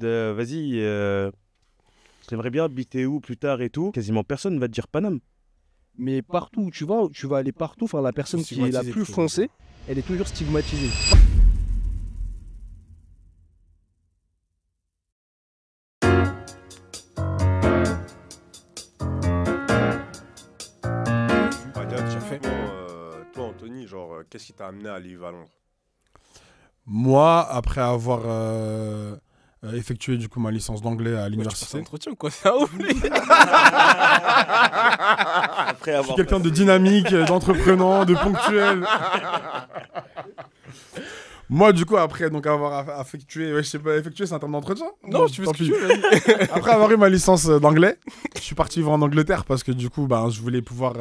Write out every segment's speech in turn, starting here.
Vas-y, j'aimerais bien habiter où plus tard et tout. Quasiment personne ne va te dire Paname. Mais partout où tu vas aller partout. Enfin, la personne qui est la plus foncée, elle est toujours stigmatisée. Toi, Anthony, genre, qu'est-ce qui t'a amené à aller vivre à Londres? Moi, après avoir effectué du coup ma licence d'anglais à l'université, Entretien quoi, c'est un ouf. Après je suis avoir quelqu'un de dynamique, d'entreprenant, de ponctuel. Moi, du coup, après donc avoir effectué, ouais, je sais pas, effectué, c'est un terme d'entretien? Non, je fais ce Tant que pis. tu veux, vas-y. Après avoir eu ma licence d'anglais, je suis parti vivre en Angleterre parce que du coup, ben, je voulais pouvoir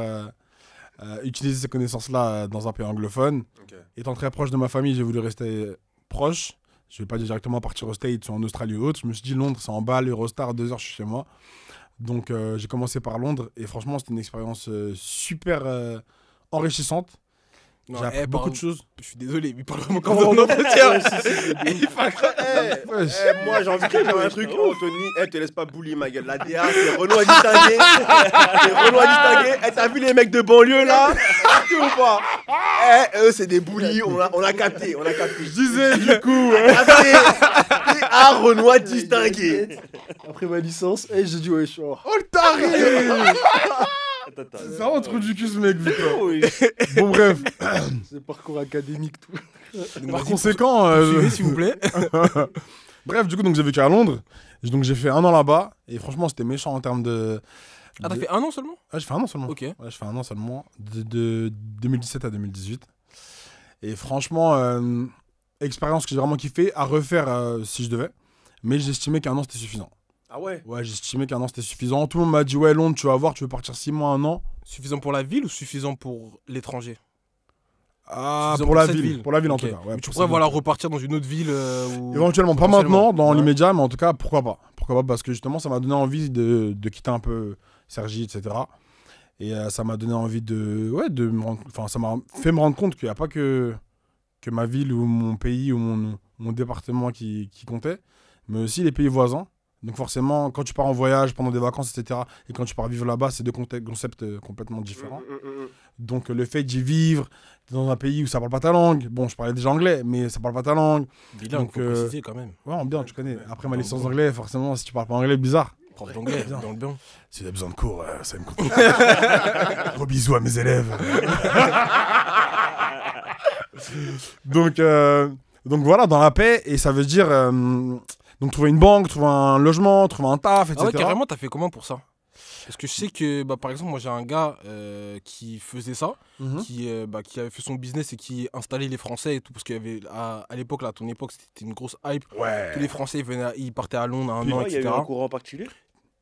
utiliser ces connaissances-là dans un pays anglophone. Ok. Étant très proche de ma famille, j'ai voulu rester proche. Je vais pas directement partir aux States ou en Australie ou autre. Je me suis dit Londres, c'est en bas, l'Eurostar, 2 heures, je suis chez moi. Donc j'ai commencé par Londres et franchement, c'était une expérience super enrichissante. Non, J'ai appris beaucoup de choses. Je suis désolé, mais parle vraiment comme dans un entretien. Moi, j'ai envie de dire un truc, Anthony, te laisse pas bully ma gueule. La DA, c'est Renaud à distinguer. C'est Renaud à distinguer. T'as vu les mecs de banlieue là? Tu ou pas? Eux, c'est des bullies, on a capté, Je disais du coup. Ah, Renaud à distinguer. Après ma licence, j'ai dit ouais, je suis Oh le taré. C'est vraiment trop du cul ce mec, putain. Bon bref. C'est parcours académique tout. Par conséquent, Suivez s'il vous plaît. bref, du coup, donc j'ai vécu à Londres. Donc j'ai fait 1 an là-bas et franchement, c'était méchant en termes de. Ah, t'as fait 1 an seulement? Ouais, j'ai fait 1 an seulement. Ok. Ouais, j'ai fait 1 an seulement, de 2017 à 2018. Et franchement, expérience que j'ai vraiment kiffé, à refaire si je devais. Mais j'estimais qu'1 an c'était suffisant. Ah ouais? Ouais, j'estimais qu'1 an c'était suffisant. Tout le monde m'a dit, ouais, Londres, tu vas voir, tu veux partir 6 mois, 1 an. Suffisant pour la ville ou suffisant pour l'étranger? Ah, Suffisant pour la cette ville. Pour la ville Ok. en tout cas. Ouais, Mais tu pour pourrais cette voilà, ville. repartir dans une autre ville Éventuellement, pas potentiellement. maintenant, dans Ouais. l'immédiat, mais en tout cas, pourquoi pas. Pourquoi pas, parce que justement, ça m'a donné envie de quitter un peu Cergy, etc. Et ça m'a donné envie de me rendre, enfin, ça m'a fait me rendre compte qu'il n'y a pas que ma ville ou mon pays ou mon département qui comptait, mais aussi les pays voisins. Donc forcément, quand tu pars en voyage, pendant des vacances, etc., et quand tu pars vivre là-bas, c'est deux concepts complètement différents. Donc le fait d'y vivre dans un pays où ça parle pas ta langue, bon, je parlais déjà anglais, mais ça parle pas ta langue. Bilingue, Donc, faut préciser quand même. Ouais, bien, tu connais. Après ma licence d'anglais, forcément, si tu parles pas anglais, bizarre. Prof d'anglais, Bien. dans le bien. Si vous avez besoin de cours, ça me coûte. Gros bisous à mes élèves. donc voilà, dans la paix, et ça veut dire donc trouver une banque, trouver un logement, trouver un taf, etc. Ah ouais, carrément, t'as fait comment pour ça? Parce que je sais que, bah, par exemple, moi j'ai un gars qui faisait ça, Mhm. qui avait fait son business et qui installait les Français et tout, parce qu'il y avait, à l'époque, là, à ton époque, c'était une grosse hype. Ouais. Tous les Français, ils partaient à Londres un Puis, an, il y a eu etc. un courant particulier.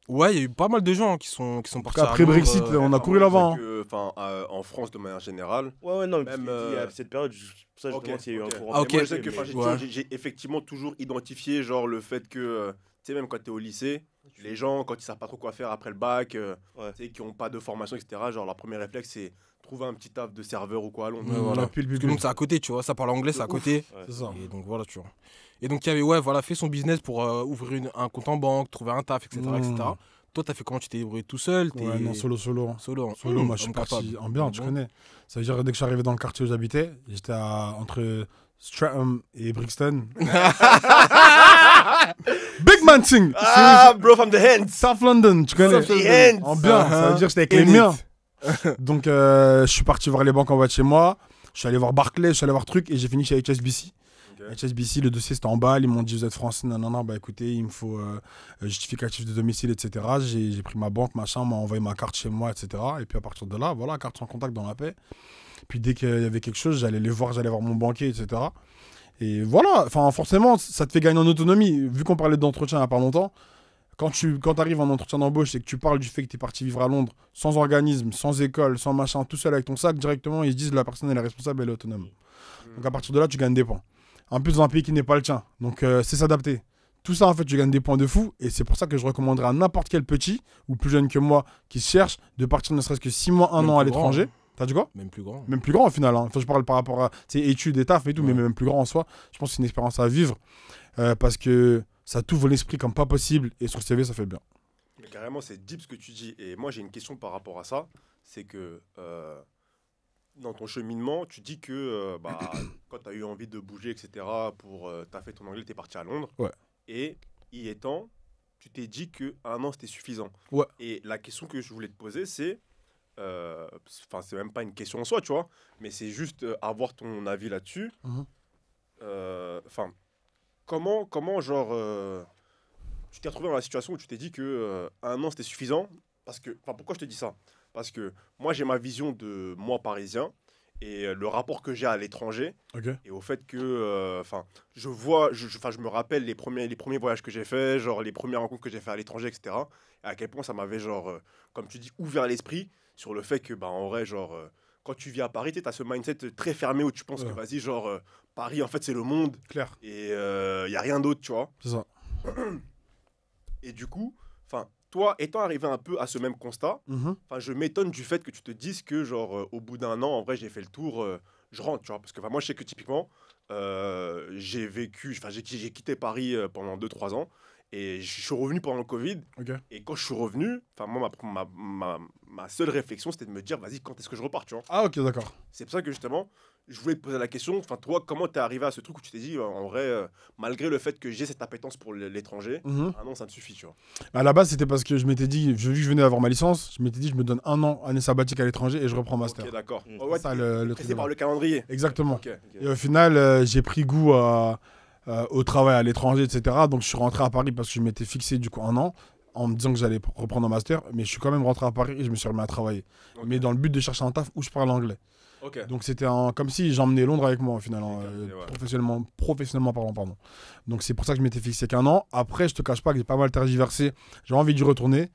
Ouais, il y a eu pas mal de gens qui sont partis à Après Londres. Brexit, on a couru là-bas. Enfin, en France, de manière générale. Ouais, non, Même, mais il y a cette période, ça, je ok, demande s'il y a eu un courant Ah, ok. particulier, Moi, je sais que, mais- enfin, j'ai effectivement toujours identifié genre le fait que, tu sais, même quand tu es au lycée, les gens, quand ils savent pas trop quoi faire après le bac, Ouais. tu sais, qui ont pas de formation, etc., genre leur premier réflexe, c'est trouver un petit taf de serveur ou quoi à Londres. Ouais, voilà. Pile, Parce que donc c'est à côté, tu vois, ça parle anglais, c'est à côté. Ouais. C'est ça. Et donc voilà, tu vois. Et donc il y avait, ouais, voilà, fait son business pour ouvrir un compte en banque, trouver un taf, etc., etc. Toi, t'as fait comment? Tu t'es débrouillé tout seul? Ouais, non, solo. Solo, Moi, je suis parti en bien, tu connais. Ça veut dire, dès que je suis arrivé dans le quartier où j'habitais, j'étais entre Streatham et Brixton. Big man thing! Ah, bro, from the hands! South London, tu connais. South London. En bien, ça veut dire que j'étais avec les In it. miens. Donc, je suis parti voir les banques en bas de chez moi. Je suis allé voir Barclays, je suis allé voir Truc et j'ai fini chez HSBC. HSBC, le dossier c'était en bas. Ils m'ont dit, vous êtes français, non, bah écoutez, il me faut justificatif de domicile, etc. J'ai pris ma banque, machin, m'a envoyé ma carte chez moi, etc. Et puis à partir de là, voilà, carte sans contact dans la paix. Puis dès qu'il y avait quelque chose, j'allais voir mon banquier, etc. Et voilà, enfin forcément, ça te fait gagner en autonomie. Vu qu'on parlait d'entretien il n'y a pas longtemps, quand tu arrives en entretien d'embauche et que tu parles du fait que tu es parti vivre à Londres, sans organisme, sans école, sans machin, tout seul avec ton sac, directement, ils se disent la personne elle est responsable, elle est autonome. Donc à partir de là, tu gagnes des points. En plus, dans un pays qui n'est pas le tien. Donc c'est s'adapter. Tout ça, en fait, tu gagnes des points de fou. Et c'est pour ça que je recommanderais à n'importe quel petit ou plus jeune que moi qui se cherche de partir ne serait-ce que 6 mois, 1 Même an à plus grand, l'étranger. hein. T'as dit quoi? Même plus grand. Même plus grand au final. Hein. Enfin, je parle par rapport à études et taf et tout, Ouais. mais même plus grand en soi. Je pense que c'est une expérience à vivre parce que Ça t'ouvre l'esprit comme pas possible et sur le CV, ça fait bien. Mais carrément, c'est deep ce que tu dis. Et moi, j'ai une question par rapport à ça. C'est que dans ton cheminement, tu dis que quand tu as eu envie de bouger, etc., tu as fait ton anglais, tu es parti à Londres. Ouais. Et y étant, tu t'es dit qu'un an, c'était suffisant. Ouais. Et la question que je voulais te poser, c'est... c'est même pas une question en soi, tu vois, mais c'est juste avoir ton avis là-dessus. Comment genre, tu t'es retrouvé dans la situation où tu t'es dit que un an, c'était suffisant? Parce que, pourquoi je te dis ça? Parce que moi, j'ai ma vision de moi parisien et le rapport que j'ai à l'étranger et au fait que, je me rappelle les premiers voyages que j'ai faits, genre les premières rencontres que j'ai fait à l'étranger, etc. Et à quel point ça m'avait, genre, comme tu dis, ouvert l'esprit sur le fait que, en vrai, genre, quand tu vis à Paris, tu as ce mindset très fermé où tu penses que, vas-y, genre, Paris, en fait, c'est le monde. Clair. Et il n'y a rien d'autre, tu vois. C'est ça. Et du coup, toi, étant arrivé un peu à ce même constat, je m'étonne du fait que tu te dises que, genre, au bout d'un an, en vrai, j'ai fait le tour, je rentre, tu vois. Parce que moi, je sais que typiquement, j'ai quitté Paris pendant 2-3 ans. Et je suis revenu pendant le Covid. Et quand je suis revenu, moi, ma seule réflexion, c'était de me dire, vas-y, quand est-ce que je repars, tu vois. Ah, ok, d'accord. C'est pour ça que, justement, je voulais te poser la question. Toi, comment t'es arrivé à ce truc où tu t'es dit, en vrai, malgré le fait que j'ai cette appétence pour l'étranger, un an, ça me suffit, tu vois. À la base, c'était parce que je m'étais dit, vu que je venais d'avoir ma licence, je m'étais dit, je me donne un an, année sabbatique à l'étranger et je reprends master. Ok, d'accord. C'est ça, le truc. C'est par le calendrier. Exactement. Okay. Et au final, j'ai pris goût au travail à l'étranger, etc. Donc, je suis rentré à Paris parce que je m'étais fixé du coup un an en me disant que j'allais reprendre un master. Mais je suis quand même rentré à Paris et je me suis remis à travailler. Mais dans le but de chercher un taf où je parle anglais. Donc, c'était comme si j'emmenais Londres avec moi au final, professionnellement parlant. Pardon. Donc, c'est pour ça que je m'étais fixé qu'un an. Après, je te cache pas que j'ai pas mal tergiversé. J'ai envie d'y retourner.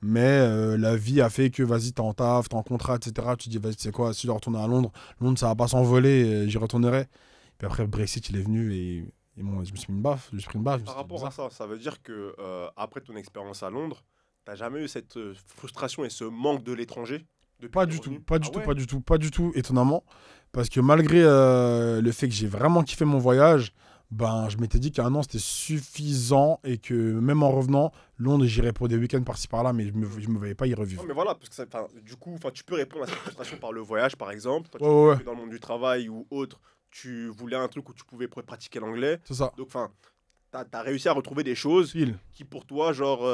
Mais la vie a fait que, vas-y, t'es en taf, t'es en contrat, etc. Tu te dis, vas-y, tu sais quoi, si je dois retourner à Londres, ça va pas s'envoler, j'y retournerai. Puis après, le Brexit, il est venu et je me suis mis une baffe. Par rapport à ça, ça veut dire que après ton expérience à Londres, t'as jamais eu cette frustration et ce manque de l'étranger? Pas du tout, étonnamment. Parce que malgré le fait que j'ai vraiment kiffé mon voyage, je m'étais dit qu'un an c'était suffisant et que même en revenant, Londres, j'irais pour des week-ends par-ci par-là, mais je me voyais pas y revivre. Non, mais voilà, parce que du coup, tu peux répondre à cette frustration par le voyage, par exemple. Toi, tu dans le monde du travail ou autre, tu voulais un truc où tu pouvais pratiquer l'anglais. C'est ça. Donc, t'as réussi à retrouver des choses qui, pour toi, genre,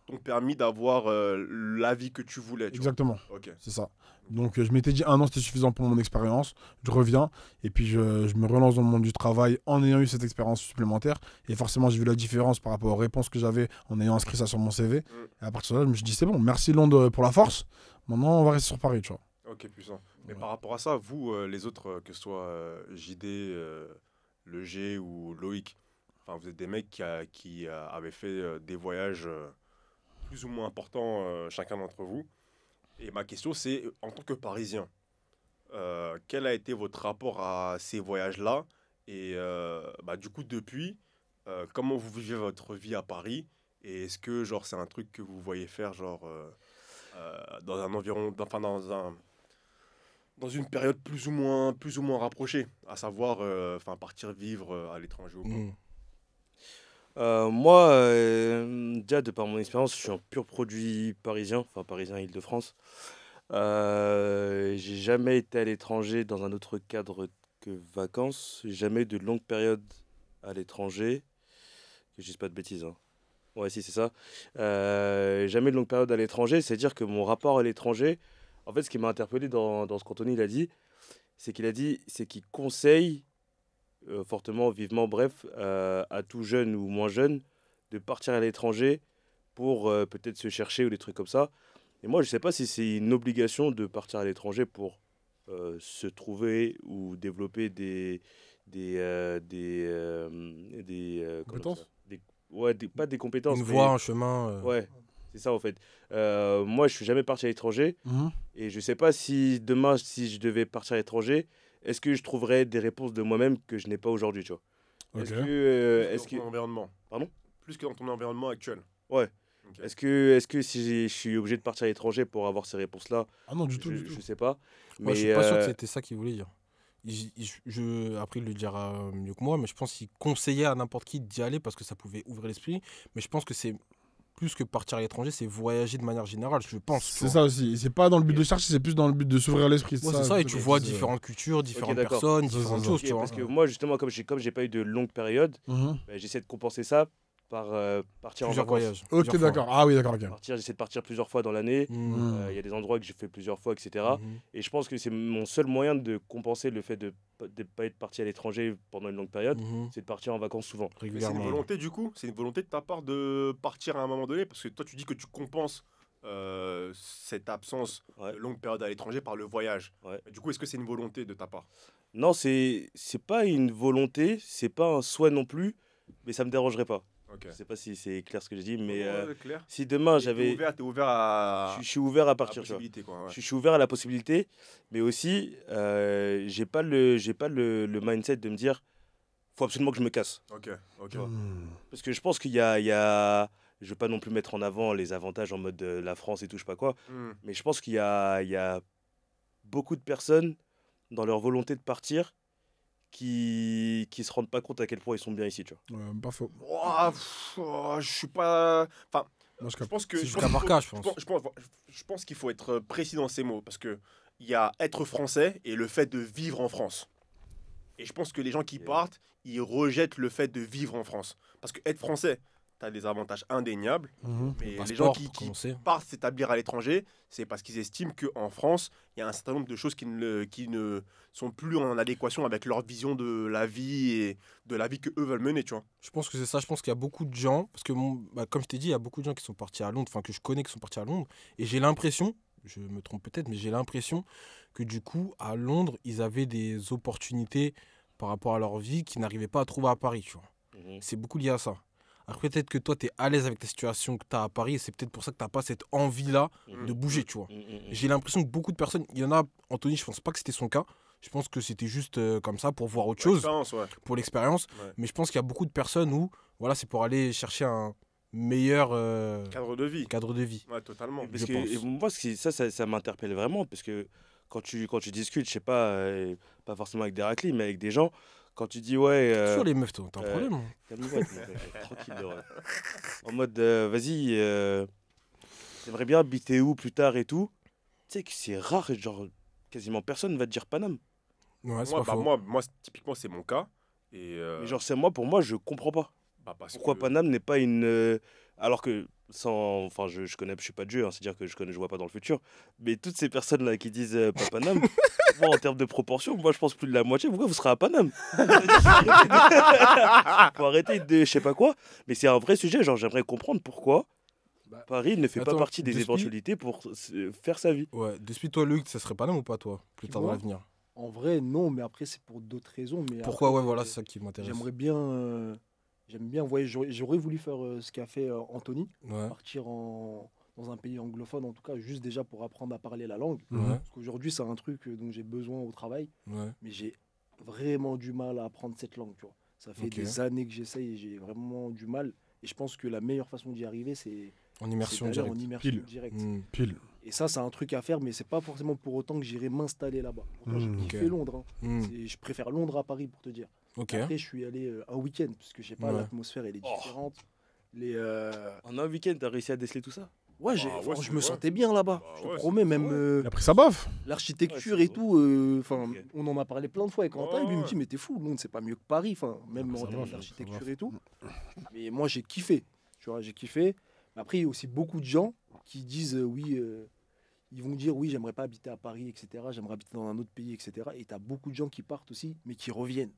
t'ont permis d'avoir la vie que tu voulais. Exactement. C'est ça. Donc, je m'étais dit un an, c'était suffisant pour mon expérience. Je reviens et puis je me relance dans le monde du travail en ayant eu cette expérience supplémentaire. Et forcément, j'ai vu la différence par rapport aux réponses que j'avais en ayant inscrit ça sur mon CV. Et à partir de là, je me suis dit, c'est bon, merci Londres pour la force. Maintenant, on va rester sur Paris, tu vois. Ok, puissant. Mais par rapport à ça, vous, les autres, que ce soit JD, Le G ou Loïc, vous êtes des mecs qui avaient fait des voyages plus ou moins importants chacun d'entre vous. Et ma question, c'est, en tant que Parisien, quel a été votre rapport à ces voyages-là? Et du coup, depuis, comment vous vivez votre vie à Paris? Et est-ce que genre, c'est un truc que vous voyez faire genre, dans un environ, dans une période plus ou moins rapprochée, à savoir partir vivre à l'étranger ou pas? Moi, déjà, de par mon expérience, je suis un pur produit parisien, parisien Île-de-France. J'ai jamais été à l'étranger dans un autre cadre que vacances. J'ai jamais eu de longue période à l'étranger. Que je dise pas de bêtises, hein. Ouais, si, c'est ça. Jamais de longue période à l'étranger. C'est-à-dire que mon rapport à l'étranger, en fait, ce qui m'a interpellé dans ce qu'Anthony il a dit, c'est qu'il conseille fortement, vivement, bref, à tout jeune ou moins jeune, de partir à l'étranger pour peut-être se chercher ou des trucs comme ça. Et moi, je sais pas si c'est une obligation de partir à l'étranger pour se trouver ou développer des compétences. Pas des compétences. Une voie, un chemin. Ouais, c'est ça en fait. Moi, je suis jamais parti à l'étranger et je sais pas si demain, si je devais partir à l'étranger, est-ce que je trouverais des réponses de moi-même que je n'ai pas aujourd'hui, tu vois. Est-ce que ton environnement. Pardon? Plus que dans ton environnement actuel. Ouais. Okay. Est-ce que si je suis obligé de partir à l'étranger pour avoir ces réponses-là? Ah non, du tout. Je sais pas. Moi, je suis pas sûr que c'était ça qu'il voulait dire. après il le dira mieux que moi, mais je pense qu'il conseillait à n'importe qui d'y aller parce que ça pouvait ouvrir l'esprit. Mais je pense que c'est plus que partir à l'étranger, c'est voyager de manière générale, je pense. C'est ça aussi. C'est pas dans le but de chercher, c'est plus dans le but de s'ouvrir l'esprit. Ouais, c'est ça, et tu vois différentes cultures, différentes personnes, différentes choses, tu vois. Parce que moi, justement, comme j'ai pas eu de longue période, j'essaie de compenser ça par partir plusieurs en vacances. voyages. Ok, d'accord. Ah oui, d'accord, ok. J'essaie de partir plusieurs fois dans l'année. Il y a des endroits que j'ai fait plusieurs fois, etc. Et je pense que c'est mon seul moyen de compenser le fait de ne pas être parti à l'étranger pendant une longue période, c'est de partir en vacances souvent. Mais c'est une volonté du coup, c'est une volonté de ta part de partir à un moment donné, parce que toi tu dis que tu compenses cette absence de longue période à l'étranger par le voyage. Du coup, est-ce que c'est une volonté de ta part? Non, c'est pas une volonté, c'est pas un souhait non plus, mais ça me dérangerait pas. Okay. Je sais pas si c'est clair ce que je dis, mais si t'es demain j'avais... T'es ouvert à... Je suis ouvert à partir, tu vois. Quoi, je suis ouvert à la possibilité, mais aussi, j'ai pas le mindset de me dire, faut absolument que je me casse. Ok. Parce que je pense qu'il y a... Je veux pas non plus mettre en avant les avantages en mode la France et tout, je sais pas quoi, mais je pense qu'il y a beaucoup de personnes, dans leur volonté de partir, qui se rendent pas compte à quel point ils sont bien ici, tu vois. Pas faux. Je suis pas... Enfin, je pense que... C'est du cas par cas, je pense. Je pense qu'il faut être précis dans ces mots, parce qu'il y a être français et le fait de vivre en France. Et je pense que les gens qui partent, ils rejettent le fait de vivre en France. Parce que être français, tu as des avantages indéniables, mais les gens qui partent s'établir à l'étranger, c'est parce qu'ils estiment qu'en France, il y a un certain nombre de choses qui ne sont plus en adéquation avec leur vision de la vie et de la vie qu'eux veulent mener, tu vois. Je pense que c'est ça, je pense qu'il y a beaucoup de gens, parce que comme je t'ai dit, il y a beaucoup de gens qui sont partis à Londres, enfin que je connais qui sont partis à Londres, et j'ai l'impression, je me trompe peut-être, mais j'ai l'impression que du coup, à Londres, ils avaient des opportunités par rapport à leur vie qu'ils n'arrivaient pas à trouver à Paris, tu vois. C'est beaucoup lié à ça. Alors peut-être que toi, tu es à l'aise avec la situation que tu as à Paris et c'est peut-être pour ça que tu n'as pas cette envie-là de bouger, tu vois. J'ai l'impression que beaucoup de personnes, il y en a, Anthony, je pense pas que c'était son cas. Je pense que c'était juste comme ça pour voir autre chose, pour l'expérience. Mais je pense qu'il y a beaucoup de personnes où, voilà, c'est pour aller chercher un meilleur cadre de vie. Ouais, totalement. Parce que, et moi, ça m'interpelle vraiment parce que quand tu discutes, je sais pas, pas forcément avec des raclis, mais avec des gens, quand tu dis sur les meufs, t'as un problème. Calme-toi, tranquille. En mode, vas-y, j'aimerais bien habiter où plus tard et tout. Tu sais que c'est rare, genre, quasiment personne ne va te dire Paname. Ouais, moi, typiquement, c'est mon cas. Et mais genre, pour moi, je comprends pas. Pourquoi Paname n'est pas une... alors que, enfin, je suis pas Dieu, hein, c'est-à-dire que je vois pas dans le futur, mais toutes ces personnes-là qui disent pas Paname, moi, en termes de proportion, moi, je pense plus de la moitié, pourquoi vous serez à Paname? Faut arrêter de je sais pas quoi, mais c'est un vrai sujet, genre, j'aimerais comprendre pourquoi Paris ne fait pas partie des éventualités pour faire sa vie. Ouais, depuis toi, Luc, ça serait Paname ou pas, toi, plus tard dans l'avenir? En vrai, non, mais après, c'est pour d'autres raisons. Mais pourquoi? Après, ouais, voilà, c'est ça qui m'intéresse. J'aime bien voyager. J'aurais voulu faire ce qu'a fait Anthony, ouais. Partir dans un pays anglophone, en tout cas, juste déjà pour apprendre à parler la langue. Ouais. Parce qu'aujourd'hui, c'est un truc dont j'ai besoin au travail. Ouais. Mais j'ai vraiment du mal à apprendre cette langue. Tu vois. Ça fait des années que j'essaye et j'ai vraiment du mal. Et je pense que la meilleure façon d'y arriver, c'est en immersion directe. Pile. Et ça, c'est un truc à faire, mais c'est pas forcément pour autant que j'irai m'installer là-bas. J'ai kiffé Londres. Je préfère Londres à Paris, pour te dire. Après, je suis allé un week-end, parce que je sais pas, l'atmosphère, elle est différente. En un week-end, t'as réussi à déceler tout ça? Ouais, je me sentais bien là-bas. Je te promets, même. Il a pris sa baffe. L'architecture et tout. On en a parlé plein de fois avec Quentin. Et lui, il me dit, mais t'es fou, Londres, c'est pas mieux que Paris. Même en termes d'architecture et tout. Mais moi, j'ai kiffé. Tu vois, j'ai kiffé. Après, il y a aussi beaucoup de gens qui disent, ils vont dire, oui, j'aimerais pas habiter à Paris, etc. J'aimerais habiter dans un autre pays, etc. Et t'as beaucoup de gens qui partent aussi, mais qui reviennent.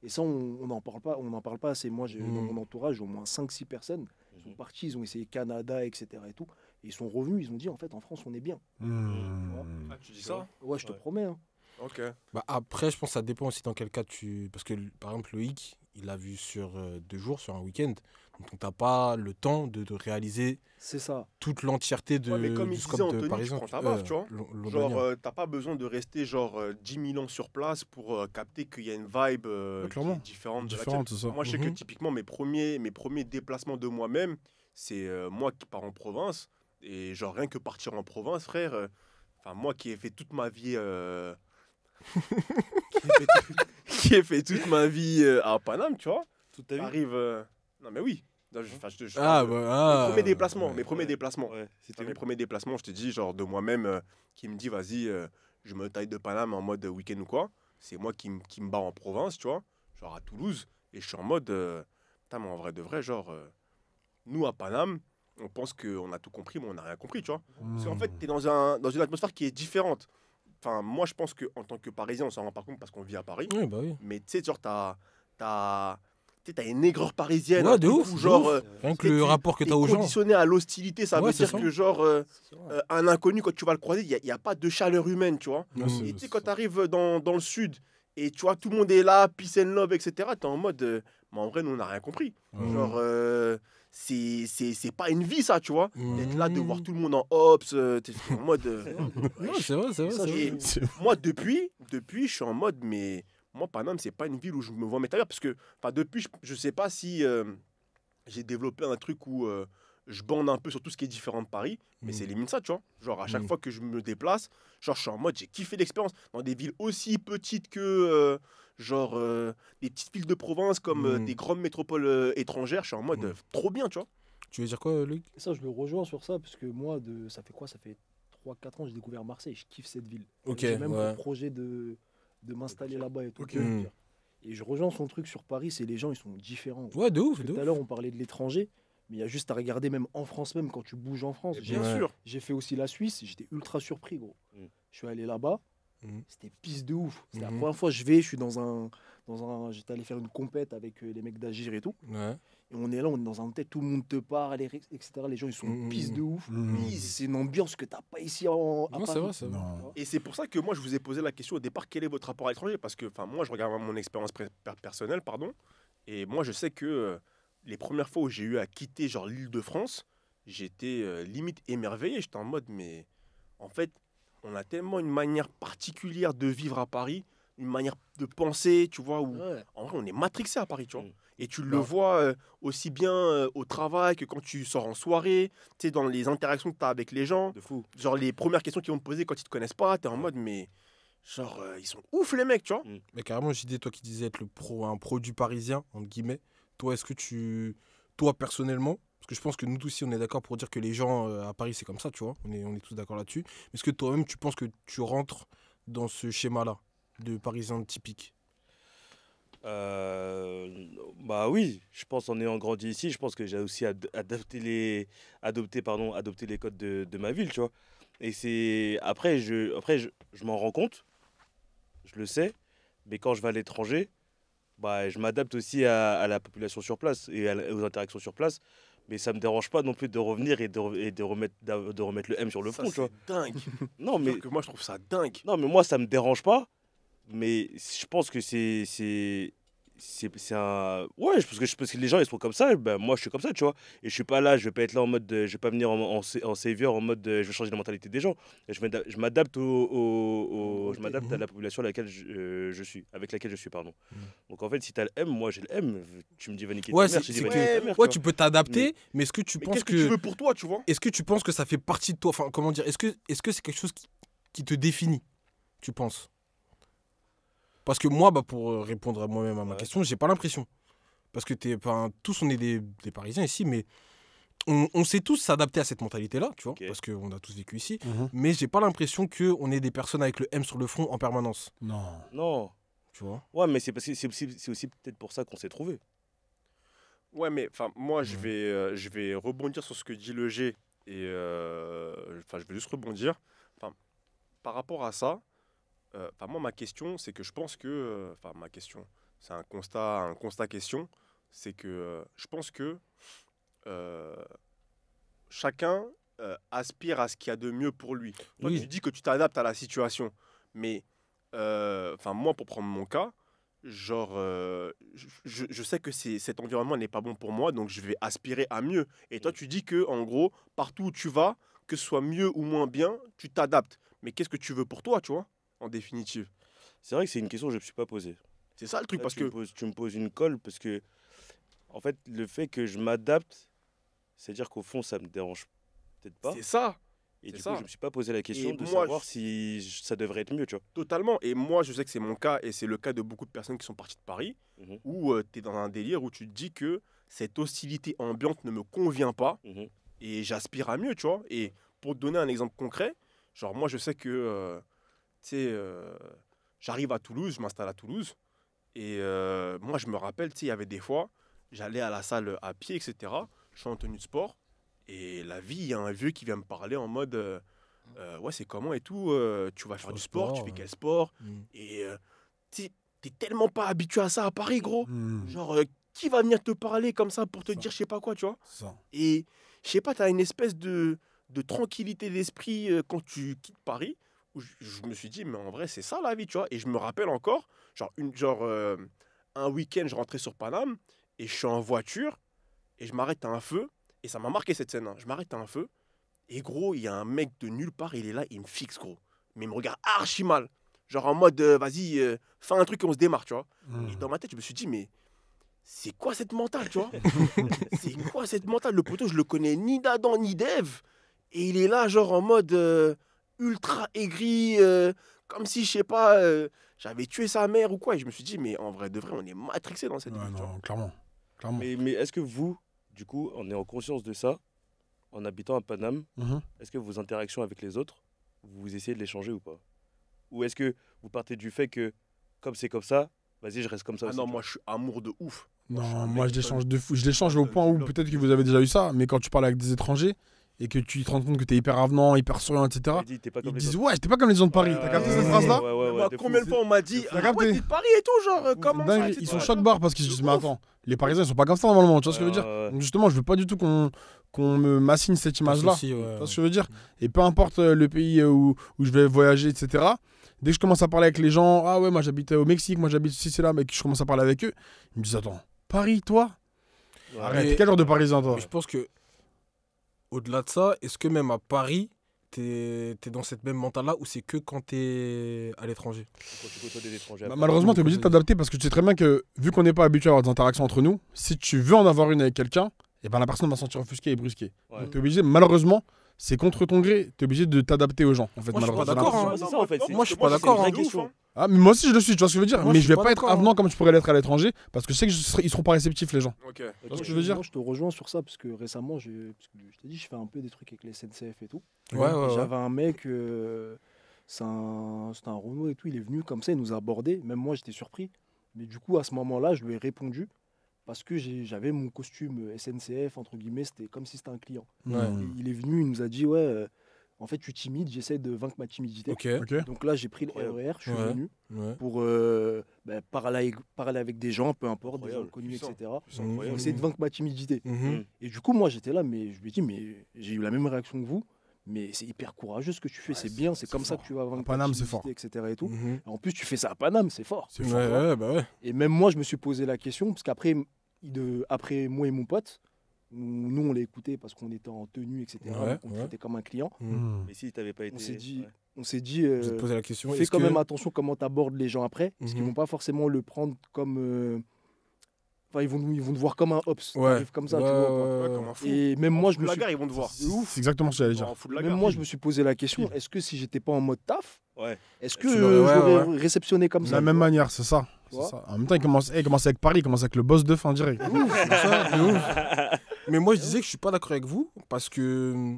Et ça, on n'en parle pas assez. Moi, j'ai dans mon entourage au moins 5-6 personnes qui sont parties, ils ont essayé Canada, etc. Et tout. Et ils sont revenus, ils ont dit, en fait, en France, on est bien. Tu dis ça? Ouais, je te promets. Hein. Ok. Après, je pense que ça dépend aussi dans quel cas tu... Parce que, par exemple, Loïc, il l'a vu sur 2 jours, sur un week-end. Donc, t'as pas le temps de réaliser toute l'entièreté du scope de Paris. Tu prends ta baffe, tu vois. Genre, t'as pas besoin de rester 10 000 ans sur place pour capter qu'il y a une vibe qui est différente de la tienne. C'est ça. Moi, je sais que typiquement, mes premiers déplacements de moi-même, c'est moi qui pars en province. Et genre, rien que partir en province, frère, moi qui ai fait toute ma vie qui ai fait toute ma vie à Paname, tu vois. Toute ta vie. Arrive. Non, mais oui. Non, Ah, mes premiers déplacements. ouais. Mes premiers déplacements. Ouais, c'était Mes où? premiers déplacements, je te dis, genre de moi-même, qui me dit, vas-y, je me taille de Paname en mode week-end ou quoi. C'est moi qui me bats en province, tu vois. Genre à Toulouse. Et je suis en mode, putain, mais en vrai de vrai, genre, nous à Paname, on pense qu'on a tout compris, mais on n'a rien compris, tu vois. Parce qu'en fait, tu es dans une atmosphère qui est différente. Enfin, moi, je pense qu'en tant que Parisien, on s'en rend pas compte parce qu'on vit à Paris. Oui, bah oui. Mais tu sais, genre, t'as une aigreur parisienne. Ouais, un de truc ouf, où, de genre, ouf. Rien que tu sais, le rapport que t'es t'as aux gens. conditionné à l'hostilité. Ça Ouais, veut c'est dire ça. que, genre, un inconnu, quand tu vas le croiser, il n'y a pas de chaleur humaine, tu vois. Ouais, Et tu sais, quand tu arrives dans le sud et tu vois, tout le monde est là, peace and love, etc., tu es en mode, mais en vrai, nous, on n'a rien compris. Ouais. Genre, c'est pas une vie, ça, tu vois. D'être là, de voir Mmh. tout le monde en ops, t'es en mode. Ouais, c'est vrai, c'est vrai. Ça, c'est Et vrai. moi, depuis, je suis en mode, mais moi, Paname, c'est pas une ville où je me vois m'établir. Parce que, enfin, depuis, je sais pas si j'ai développé un truc où je bande un peu sur tout ce qui est différent de Paris, mais c'est limite ça, tu vois. Genre, à chaque fois que je me déplace, genre, je suis en mode, j'ai kiffé l'expérience dans des villes aussi petites que, genre, des petites villes de province comme des grandes métropoles étrangères. Je suis en mode, trop bien, tu vois. Tu veux dire quoi, Luc? Et ça, je le rejoins sur ça, parce que moi, ça fait quoi? Ça fait 3-4 ans que j'ai découvert Marseille, je kiffe cette ville. Ok, J'ai même ouais. pour projet de m'installer là-bas et tout. Ok. pour te dire. Et je rejoins son truc sur Paris, c'est les gens, ils sont différents. Ouais, de ouf, Parce que de tout à ouf. l'heure, on parlait de l'étranger, mais il y a juste à regarder, même en France, même quand tu bouges en France. Bien Ouais. sûr. J'ai fait aussi la Suisse, j'étais ultra surpris, gros. Mm. Je suis allé là-bas, Mm. c'était pisse de ouf. C'était la Mhm. première fois que je suis dans un j'étais allé faire une compète avec les mecs d'Agir et tout. Ouais. Et on est là, on est dans un hôtel, tout le monde te parle, etc. Les gens, ils sont Mhm. pisse de ouf. Mhm. C'est une ambiance que t'as pas ici à Non, c'est Paris. vrai, c'est vrai. Non. Et c'est pour ça que moi, je vous ai posé la question au départ, quel est votre rapport à l'étranger? Parce que moi, je regarde mon expérience personnelle, pardon. Et moi, je sais que les premières fois où j'ai eu à quitter genre l'île de France, j'étais limite émerveillé. J'étais en mode, mais en fait, on a tellement une manière particulière de vivre à Paris, une manière de penser, tu vois, où Ouais. en vrai, on est matrixé à Paris, tu vois. Mm. Et tu le vois aussi bien au travail que quand tu sors en soirée, tu sais, dans les interactions que tu as avec les gens. De fou. Genre, les premières questions qu'ils vont te poser quand ils te connaissent pas, tu es en mode, mais genre, ils sont ouf, les mecs, tu vois. Mais carrément, JD, toi qui disais être un produit parisien, entre guillemets, toi, est-ce que toi personnellement, parce que je pense que nous tous ici, on est d'accord pour dire que les gens à Paris, c'est comme ça, tu vois, on est tous d'accord là-dessus. Mais est-ce que toi-même, tu penses que tu rentres dans ce schéma-là de parisien typique? Bah oui, je pense en ayant grandi ici, je pense que j'ai aussi adopté les codes de ma ville, tu vois. Et c'est après je m'en rends compte, je le sais, mais quand je vais à l'étranger, bah je m'adapte aussi à la population sur place et aux interactions sur place, mais ça me dérange pas non plus de revenir et de remettre le M sur le Ça, front, tu vois. c'est dingue. Non mais Que moi, je trouve ça dingue. non mais moi ça me dérange pas. Mais je pense que c'est un ouais parce que les gens ils sont comme ça, ben moi je suis comme ça, tu vois, et je suis pas là, je vais pas être là en mode je vais pas venir en savior en mode je vais changer la mentalité des gens. Et je m'adapte je m'adapte à la population avec laquelle je suis, pardon. Donc en fait si t'as le M, moi j'ai le M, tu me dis va niquer Ouais, ta mère, c'est je dis va que- niquer ta mère, Ouais, tu tu peux t'adapter, mais est-ce que tu Mais penses qu'est-ce que tu veux pour toi, tu vois? est-ce que tu penses que ça fait partie de toi? Enfin, comment dire? Est-ce que c'est quelque chose qui te définit, tu penses? Parce que moi, bah, pour répondre à moi-même à ma Ouais. question, j'ai pas l'impression. Parce que tous, on est des Parisiens ici, mais on sait tous s'adapter à cette mentalité-là, tu vois, Ok. parce qu'on a tous vécu ici. Mhm. Mais j'ai pas l'impression qu'on est des personnes avec le M sur le front en permanence, Non. Non. tu vois. Ouais, mais c'est parce que c'est aussi peut-être pour ça qu'on s'est trouvé. Ouais, mais enfin, moi, je vais rebondir sur ce que dit le G. Et enfin, je vais juste rebondir. Enfin, par rapport à ça, enfin, moi, ma question, c'est que je pense que. Enfin, ma question, c'est un constat question. C'est que je pense que chacun aspire à ce qu'il y a de mieux pour lui. Toi, Oui. tu dis que tu t'adaptes à la situation. Mais, enfin, moi, pour prendre mon cas, genre, je sais que cet environnement n'est pas bon pour moi, donc je vais aspirer à mieux. Et toi, tu dis que, en gros, partout où tu vas, que ce soit mieux ou moins bien, tu t'adaptes. Mais qu'est-ce que tu veux pour toi, tu vois, en définitive? C'est vrai que c'est une question que je me suis pas posée. C'est ça le truc, Là, parce tu me que poses une colle parce que, en fait, le fait que je m'adapte, c'est-à-dire qu'au fond, ça me dérange peut-être pas. c'est ça. Et C'est du ça. coup, je me suis pas posé la question Et de moi, savoir si ça devrait être mieux, tu vois. Totalement. Et moi, je sais que c'est mon cas et c'est le cas de beaucoup de personnes qui sont parties de Paris Mhm, où tu es dans un délire où tu te dis que cette hostilité ambiante ne me convient pas mhm, et j'aspire à mieux, tu vois. Et pour te donner un exemple concret, genre moi, je sais que, tu sais, j'arrive à Toulouse, je m'installe à Toulouse et moi, je me rappelle, tu sais, il y avait des fois, j'allais à la salle à pied, etc. Je suis en tenue de sport et la vie, il y a un vieux qui vient me parler en mode... ouais, c'est comment et tout, tu vas faire Au du sport, tu sport, fais ouais. quel sport? Mm. Et t'es tellement pas habitué à ça à Paris, gros. Hmm, Genre, qui va venir te parler comme ça pour te Ça. dire je sais pas quoi, tu vois? c'est ça. Et je sais pas, t'as une espèce de tranquillité d'esprit quand tu quittes Paris, où je me suis dit, mais en vrai, c'est ça la vie, tu vois? Et je me rappelle encore, un week-end, je rentrais sur Paname, et je suis en voiture, et je m'arrête à un feu, et ça m'a marqué cette scène, hein. Je m'arrête à un feu, et gros, il y a un mec de nulle part, il est là, il me fixe, gros. Mais il me regarde archi mal. Genre en mode, vas-y, fais un truc et on se démarre, tu vois. Hmm. Et dans ma tête, je me suis dit, mais c'est quoi cette mentale, tu vois? C'est quoi cette mentale? Le poteau, je le connais ni d'Adam ni d'Ève. Et il est là, genre en mode ultra aigri, comme si, je sais pas, j'avais tué sa mère ou quoi. Et je me suis dit, mais en vrai, de vrai, on est matrixé dans cette Ouais, vie, tu vois. non, clairement. Clairement. Mais est-ce que vous, du coup, en ayant conscience de ça, en habitant à Paname, Mhm. est-ce que vos interactions avec les autres, vous essayez de les changer ou pas? Ou est-ce que vous partez du fait que, comme c'est comme ça, vas-y, je reste comme ça Ah aussi, non, tu moi, vois. je suis amour de ouf. Moi, je suis Non, un moi mec je qui l'échange de fou. Je l'échange au donne point où du love. peut-être que vous avez déjà eu ça, mais quand tu parles avec des étrangers et que tu te rends compte que t'es hyper avenant, hyper souriant, etc., Il dit, t'es pas ils comme te les disent autres. ouais, j'étais pas comme les gens de Paris. Ouais, T'as capté ouais, cette ouais, phrase-là? ouais, ouais, Moi, de fou. combien de fois on m'a dit, T'as ah capté? ouais, t'es de Paris et tout, genre, comment ça, Dingue, etc. ils sont choc barres parce qu'ils se disent mais attends, les Parisiens ils sont pas comme ça normalement, tu vois ce que je veux dire? Ouais. Donc justement, je veux pas du tout qu'on me m'assigne cette image-là. Aussi, ouais, Tu vois ce que je veux dire? Et peu importe le pays où je vais voyager, etc. Dès que je commence à parler avec les gens, ah ouais, moi j'habite au Mexique, moi j'habite ici, c'est là, mais que je commence à parler avec eux, ils me disent attends, Paris, toi? Ouais. Arrête, Mais- t'es quel genre de Parisien, toi? Mais je pense que, au-delà de ça, est-ce que même à Paris, t'es dans cette même mentale-là ou c'est que quand t'es à l'étranger? Quand tu côtoies des étrangers. Bah, après. malheureusement, tu es obligé de t'adapter parce que tu sais très bien que, vu qu'on n'est pas habitué à avoir des interactions entre nous, si tu veux en avoir une avec quelqu'un, et ben la personne va se sentir offusquée et brusquée. Ouais. Donc tu es obligé, malheureusement, c'est contre ton gré, tu es obligé de t'adapter aux gens. En fait, Moi, je suis pas malheureusement. d'accord, hein. C'est ça, en fait, c'est- Moi, je suis pas c'est d'accord, une vraie hein. question. Ah, mais moi aussi je le suis, tu vois ce que je veux dire. Moi, mais je je vais suis pas pas être d'accord, avenant comme je pourrais l'être à l'étranger parce que je sais qu'ils seront pas réceptifs, les gens. Ok. Ok. vois ce que Moi, je veux dire? Moi, je te rejoins sur ça parce que récemment, parce que je t'ai dit, je fais un peu des trucs avec les SNCF et tout. Ouais, ouais, ouais. J'avais un mec, c'était un Renault et tout, il est venu comme ça, il nous a abordé. Même moi, j'étais surpris. Mais du coup, à ce moment-là, je lui ai répondu parce que j'avais mon costume SNCF, entre guillemets, c'était comme si c'était un client. Ouais. Et il est venu, il nous a dit, ouais, en fait, tu es timide, j'essaie de vaincre ma timidité. Ok. Ok. Donc là, j'ai pris le Incroyable. RER, je suis Ouais. venu Ouais. pour parler avec des gens, peu importe, des gens Incroyable, connus, puissant. etc. C'est Mhm. Pour incroyable. essayer de vaincre ma timidité. Mhm. Et du coup, moi, j'étais là, mais je lui ai dit, mais j'ai eu la même réaction que vous, mais c'est hyper courageux ce que tu fais, Ouais, c'est c'est- bien, c'est c'est comme ça fort. que tu vas vaincre À Paname, ta c'est fort. timidité, etc. Et, tout. Mhm. En plus, tu fais ça à Paname, c'est fort. C'est Ouais, fort. ouais, bah ouais. Et même moi, je me suis posé la question, parce qu'après, après moi et mon pote, nous, on l'a écouté parce qu'on était en tenue, etc. Ouais, donc on ouais. le traitait comme un client. Mhm. Mais si t'avais pas été. On s'est dit, ouais. on s'est dit, Je vais te poser la question. fais est-ce quand que- même attention comment tu abordes les gens après, parce qu'ils Mhm. vont pas forcément le prendre comme... Enfin, ils vont te voir comme un ops, Ouais. t'arrives comme ça, Ouais, tu vois. ouais, quoi. Ouais, ouais. comme un fou. Et même moi, je me La suis... gare, ils vont te voir. C'est exactement ce que j'allais dire. En fou de la Même gare. moi, je me suis posé la question, est-ce que si j'étais pas en mode taf, Ouais. est-ce que Tu l'aurais- ouais, j'aurais ouais. réceptionné comme De ça la tu même vois manière, c'est ça. Tu C'est vois ça. En même temps, il commence avec Paris, il commence avec le boss de fin direct. C'est ça, de ouf. Mais moi, je disais que je suis pas d'accord avec vous parce que.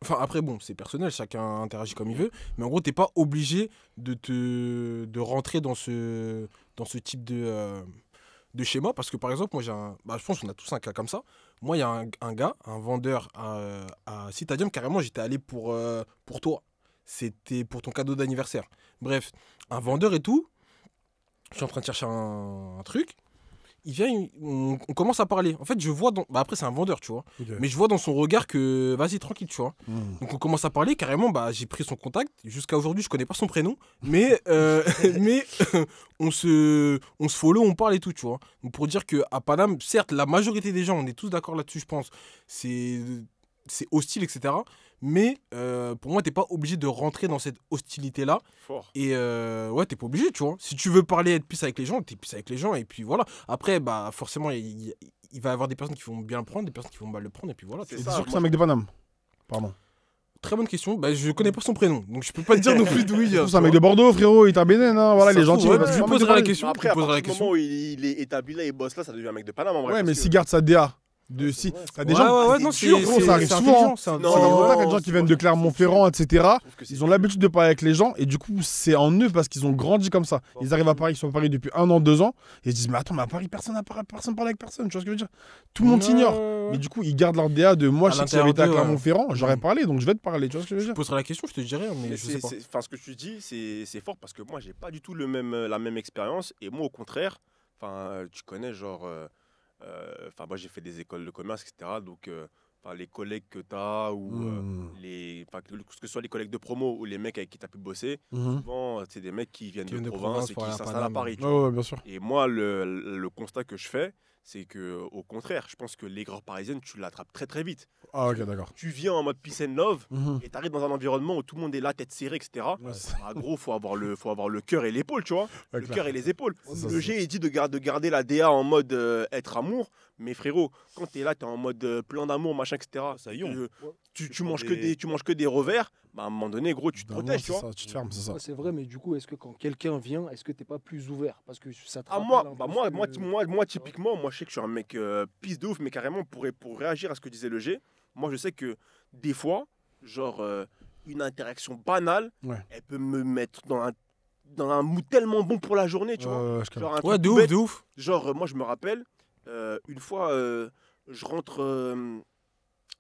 Enfin, après, bon, c'est personnel, chacun interagit comme il veut. Mais en gros, t'es pas obligé de rentrer dans ce type de schéma. Parce que, par exemple, moi, je pense qu'on a tous un cas comme ça. Moi, il y a un gars, un vendeur à Citadium, carrément, j'étais allé pour toi. C'était pour ton cadeau d'anniversaire. Bref, un vendeur et tout. Je suis en train de chercher un truc. Il vient, on commence à parler. En fait, je vois dans... Bah après, c'est un vendeur, tu vois. Ok. Mais je vois dans son regard que, vas-y, tranquille, tu vois. Mhm. Donc, on commence à parler. Carrément, bah, j'ai pris son contact. Jusqu'à aujourd'hui, je connais pas son prénom. Mais, mais on se follow, on parle et tout, tu vois. Donc, pour dire qu'à Paname, certes, la majorité des gens, on est tous d'accord là-dessus, je pense. C'est hostile, etc. Mais pour moi, t'es pas obligé de rentrer dans cette hostilité-là. Fort. Et ouais, t'es pas obligé, tu vois. Si tu veux parler, être plus avec les gens, t'es plus avec les gens. Et puis voilà. Après, bah forcément, il va y avoir des personnes qui vont bien le prendre, des personnes qui vont mal le prendre. Et puis voilà. C'est Et t'es ça, sûr que c'est moi, un mec de Paname? Pardon. très bonne question. Bah, je connais pas son prénom, donc je peux pas te dire non plus d'où il vient. C'est un mec de Bordeaux, frérot, il t'a béné, non? Voilà, il est gentil. Tu poseras la question. Après, à partir du moment où il est établi là, il bosse là, ça devient un mec de Paname en vrai. Ouais, mais parce s'il que- garde sa DA. T'as des gens. Ouais, non, c'est sûr, gros, ça arrive souvent. C'est Non, T'as des gens qui viennent de Clermont-Ferrand, etc. je trouve que c'est- Ils ont l'habitude de parler avec les gens et du coup, c'est en eux parce qu'ils ont grandi comme ça. Ils arrivent à Paris, ils sont à Paris depuis 1 an, 2 ans et ils se disent, mais attends, mais à Paris, personne parle avec personne. Tu vois ce que je veux dire? Tout le monde s'ignore. Mais du coup, ils gardent leur DA de moi, À je sais que si j'avais été à l'intérieur d'eux, Clermont-Ferrand, j'aurais parlé, donc je vais te parler. Tu vois ce que je veux Je dire? poserai la question, je te dirai, mais Mais je sais pas. enfin, ce que tu dis, c'est fort parce que moi, j'ai pas du tout la même expérience. Et moi, au contraire, tu connais, moi, j'ai fait des écoles de commerce, etc. Donc, les collègues que tu as, ou que ce soit les collègues de promo ou les mecs avec qui tu as pu bosser, souvent, c'est des mecs qui viennent de province et pour qui aller à s'installent à Paname. Paris. tu vois. Ouais, bien sûr. Et moi, le constat que je fais, c'est que au contraire, je pense que l'aigreur parisienne, tu l'attrapes très très vite. Ah, ok, d'accord. Tu viens en mode peace and love et tu arrives dans un environnement où tout le monde est là, tête serrée, etc. Ouais, Gros, faut avoir le cœur et l'épaule, tu vois. Ouais, Le clair. cœur et les épaules. Ça, Le G, il dit de garder la DA en mode être amour. Mais frérot, quand t'es là, t'es en mode plein d'amour, machin, etc. Ça y est. Tu manges que des revers. Bah, à un moment donné, gros, tu te Bah, non, protèges, c'est tu vois. ça, tu te fermes, c'est ça. Ouais, c'est vrai, mais du coup, est-ce que quand quelqu'un vient, est-ce que t'es pas plus ouvert? Parce que ça te Ah, rappelle moi, un peu ce que- moi, typiquement, moi, je sais que je suis un mec pisse de ouf, mais carrément, pour réagir à ce que disait le G, moi, je sais que des fois, une interaction banale, Ouais. elle peut me mettre dans un mood tellement bon pour la journée, tu vois. Je capte. Genre un Ouais, truc de tout ouf, bête. de ouf. Moi, je me rappelle, une fois, je rentre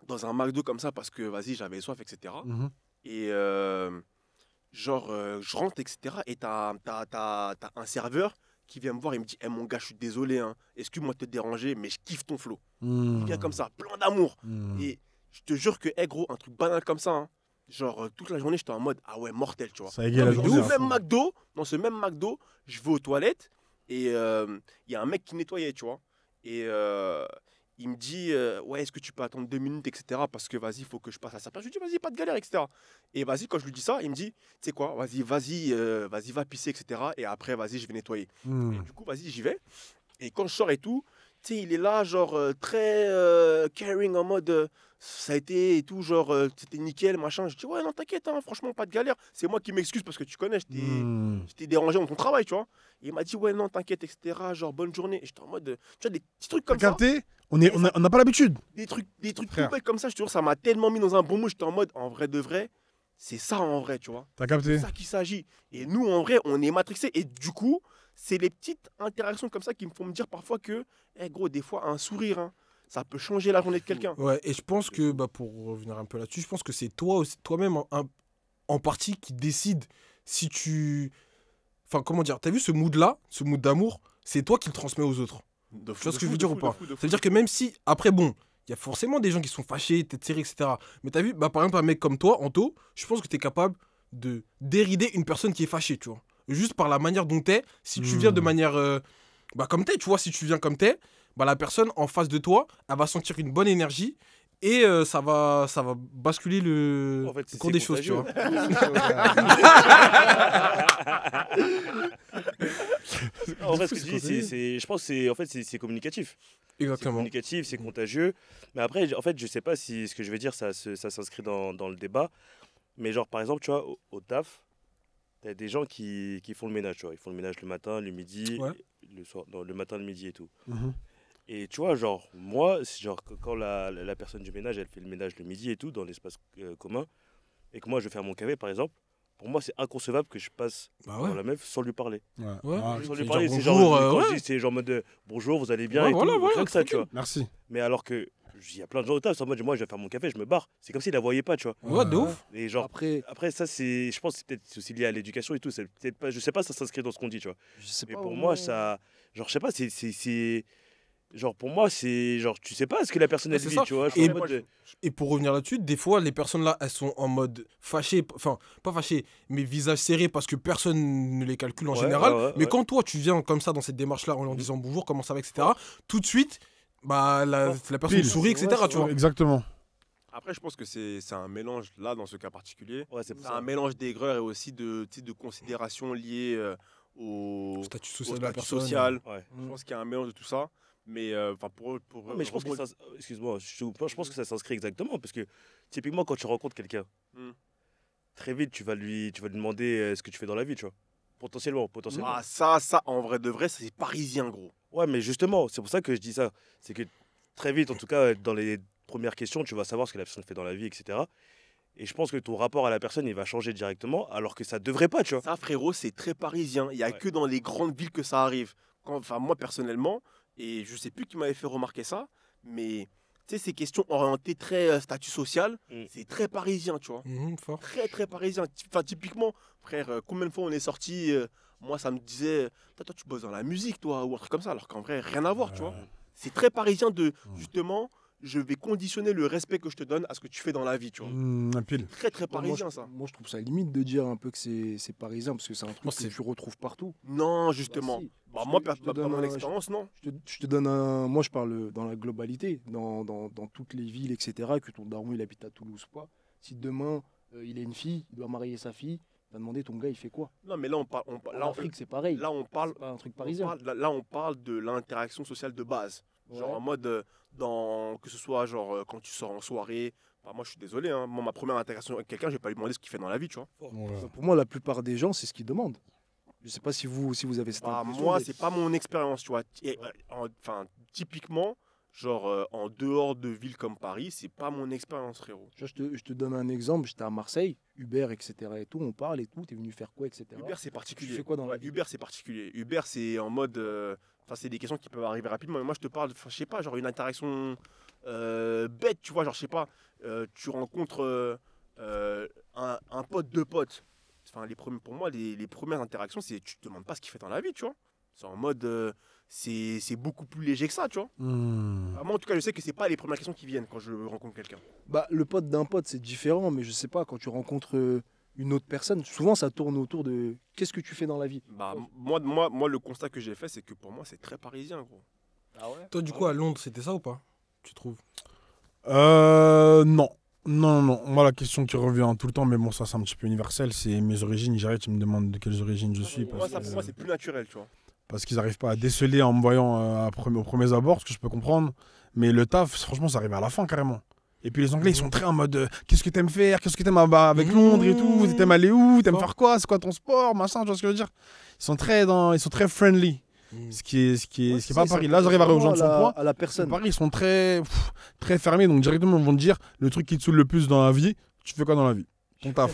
dans un McDo comme ça parce que, vas-y, j'avais soif, etc. Mhm. Et je rentre, etc. Et t'as un serveur qui vient me voir et me dit mon gars, je suis désolé, hein. Excuse-moi de te déranger, mais je kiffe ton flow. Il vient comme ça, plein d'amour. Et je te jure que, gros, un truc banal comme ça, hein, toute la journée, j'étais en mode ah ouais, mortel, tu vois. Ça égale la Dans journée. ce même McDo, je vais aux toilettes et il y a un mec qui nettoyait, tu vois. Et il me dit ouais, est-ce que tu peux attendre 2 minutes, etc. Parce que vas-y, il faut que je passe à sa place. Je lui dis vas-y, pas de galère, etc. Et vas-y, quand je lui dis ça, il me dit tu sais quoi, vas-y, va pisser, etc. Et après, vas-y, je vais nettoyer. Et du coup, vas-y, j'y vais. Et quand je sors et tout, tu sais, il est là, très caring en mode ça a été et tout, c'était nickel, machin. Je dis ouais, non, t'inquiète, hein, franchement, pas de galère. C'est moi qui m'excuse parce que tu connais, j'étais dérangé dans ton travail, tu vois. Et il m'a dit ouais, non, t'inquiète, etc. Bonne journée. Et j'étais en mode, tu vois, des petits trucs comme T'as ça. capté? On n'a pas l'habitude. Des trucs Frère. tout bêtes comme ça, je te jure, ça m'a tellement mis dans un bon mood. J'étais en mode, en vrai de vrai, c'est ça en vrai, tu vois. T'as C'est capté? ça qu'il s'agit. Et nous, en vrai, on est matrixés. Et du coup, c'est les petites interactions comme ça qui me font me dire parfois que, gros, des fois, un sourire, hein, ça peut changer la journée de quelqu'un. Ouais, et je pense que, pour revenir un peu là-dessus, je pense que c'est toi aussi, toi-même en partie qui décide si tu. Enfin, comment dire, t'as vu ce mood-là, ce mood d'amour, c'est toi qui le transmets aux autres. Tu vois ce que je veux dire ou pas? C'est-à-dire que même si, après, bon, il y a forcément des gens qui sont fâchés, tête serrée, etc. Mais t'as vu, par exemple, un mec comme toi, Anto, je pense que t'es capable de dérider une personne qui est fâchée, tu vois. Juste par la manière dont t'es, si tu viens de manière. Comme t'es, tu vois, si tu viens comme t'es, la personne en face de toi, elle va sentir une bonne énergie et ça va basculer le En fait, cours des choses, tu vois. En vrai, ce que tu dis, je pense que c'est communicatif. C'est Exactement. communicatif, c'est contagieux. Mais après, en fait, je sais pas si ce que je vais dire, ça s'inscrit dans le débat. Mais genre, par exemple, tu vois, au taf, t'as des gens qui font le ménage, tu vois. Ils font le ménage le matin, le midi, Ouais. le soir, non, le matin, le midi et tout. Et tu vois, genre, moi, quand la personne du ménage, elle fait le ménage le midi et tout, dans l'espace commun, et que moi, je vais faire mon café, par exemple, pour moi, c'est inconcevable que je passe Bah ouais. dans la meuf sans lui parler. Ouais. Ah, Sans c'est lui parler, genre c'est genre, bonjour, quand je ouais. dis, c'est genre mode bonjour, vous allez bien Ouais, et voilà, tout. voilà, Rien que ça, tu vois. merci. Mais alors que, il y a plein de gens au taf, c'est en mode, moi, je vais faire mon café, je me barre. C'est comme s'il la voyait pas, tu vois. Ouais, de ouf. Et genre, Après, ça, je pense que c'est peut-être aussi lié à l'éducation et tout. C'est peut-être pas, je sais pas si ça s'inscrit dans ce qu'on dit, tu vois. je sais Mais pas. pour vraiment. moi, ça. Genre, je sais pas, c'est. Genre, pour moi, c'est. Genre, tu sais pas ce que la personne Ouais, elle c'est vit, ça. tu vois. Je Et suis en mode, Et pour revenir là-dessus, des fois, les personnes là, elles sont en mode fâchées, enfin, pas fâchées, mais visage serré parce que personne ne les calcule en Ouais, général. ouais, Mais ouais. quand toi, tu viens comme ça dans cette démarche-là en leur disant bonjour, comment ça va, etc., tout de suite, la personne Pile. sourit, etc., Ouais, tu vois. Exactement. Après, je pense que c'est un mélange, là, dans ce cas particulier. ouais, c'est pour C'est ça. un mélange d'aigreur et aussi de considérations liées au Statut au social de la statut personne. social. Ouais. Je pense qu'il y a un mélange de tout ça. Mais enfin pour Ouais, mais je pense que ça, excuse-moi, je pense que ça s'inscrit exactement parce que typiquement quand tu rencontres quelqu'un, Hmm. très vite tu vas lui demander ce que tu fais dans la vie, tu vois. Potentiellement. Ah, ça, en vrai de vrai, c'est parisien, gros. Ouais, mais justement, c'est pour ça que je dis ça. C'est que très vite, en tout cas, dans les premières questions, tu vas savoir ce que la personne fait dans la vie, etc. Et je pense que ton rapport à la personne, il va changer directement, alors que ça devrait pas, tu vois. Ça, frérot, c'est très parisien. Il n'y a Ouais. que dans les grandes villes que ça arrive. Enfin, moi, personnellement, et je sais plus qui m'avait fait remarquer ça, mais tu sais, ces questions orientées très statut social, c'est très parisien, tu vois. Fort. Très, très parisien. Enfin, typiquement, frère, combien de fois on est sorti moi, ça me disait, toi, tu bosses dans la musique, toi, ou un truc comme ça, alors qu'en vrai, rien à voir, tu vois. C'est très parisien de, justement, je vais conditionner le respect que je te donne à ce que tu fais dans la vie, tu vois. Pile. Très, très parisien, ça. Moi, je trouve ça limite de dire un peu que c'est parisien, parce que c'est un truc que tu retrouves partout. Non, justement. Si. Bah, Je moi, te- je te par donne mon un- expérience, non. Je te donne un. Moi, je parle dans la globalité, dans toutes les villes, etc. Que ton daron, il habite à Toulouse ou pas. Si demain, il a une fille, il doit marier sa fille, t'as demandé ton gars, il fait quoi? Non, mais là, on parle. En Afrique, c'est pareil. Là, on parle. C'est pas un truc parisien. Là, on parle de l'interaction sociale de base. Genre Ouais. en mode, que ce soit genre quand tu sors en soirée. Bah, moi, je suis désolé, hein, moi, ma première interaction avec quelqu'un, je vais pas lui demander ce qu'il fait dans la vie, tu vois. Pour moi, la plupart des gens, c'est ce qu'ils demandent. Je sais pas si vous avez cette Bah, impression. moi, mais- c'est pas mon expérience, tu vois. Enfin, typiquement, genre en dehors de villes comme Paris, c'est pas mon expérience, frérot. Tu vois, je te donne un exemple. J'étais à Marseille, Uber, etc. Et tout, on parle et tout. T'es venu faire quoi, etc. Uber, c'est particulier. Tu fais quoi dans la Ouais, vie? Uber, c'est particulier. Uber, c'est en mode. Enfin, c'est des questions qui peuvent arriver rapidement. Mais moi, je te parle, je sais pas, genre une interaction bête, tu vois. Genre, je sais pas, tu rencontres un pote, deux potes. Enfin, pour moi, les premières interactions, c'est tu te demandes pas ce qu'il fait dans la vie, tu vois. C'est en mode. C'est beaucoup plus léger que ça, tu vois. Moi, en tout cas, je sais que c'est pas les premières questions qui viennent quand je rencontre quelqu'un. Bah, le pote d'un pote, c'est différent, mais je sais pas, quand tu rencontres une autre personne, souvent ça tourne autour de qu'est-ce que tu fais dans la vie. Bah, moi, le constat que j'ai fait, c'est que pour moi, c'est très parisien, gros. Ah ouais? Toi, du coup, à Londres, c'était ça ou pas? Tu trouves? Non. Non. Moi, la question qui revient tout le temps, mais bon, ça, c'est un petit peu universel, c'est mes origines. J'arrête, tu me demandes de quelles origines je suis. Pour moi, c'est plus naturel, tu vois. Parce qu'ils n'arrivent pas à déceler en me voyant aux premiers abords, ce que je peux comprendre. Mais le taf, franchement, ça arrive à la fin, carrément. Et puis les Anglais, ils sont très en mode qu'est-ce que t'aimes faire? Qu'est-ce que t'aimes avec Londres et tout? T'aimes aller où? T'aimes faire quoi? C'est quoi ton sport? Machin, tu vois ce que je veux dire? Ils sont très friendly. Ce qui est pas Paris. Là, j'arrive à rejoindre son point. À la personne. Paris, ils sont très fermés. Donc, directement, ils vont te dire le truc qui te saoule le plus dans la vie, tu fais quoi dans la vie? Ton taf.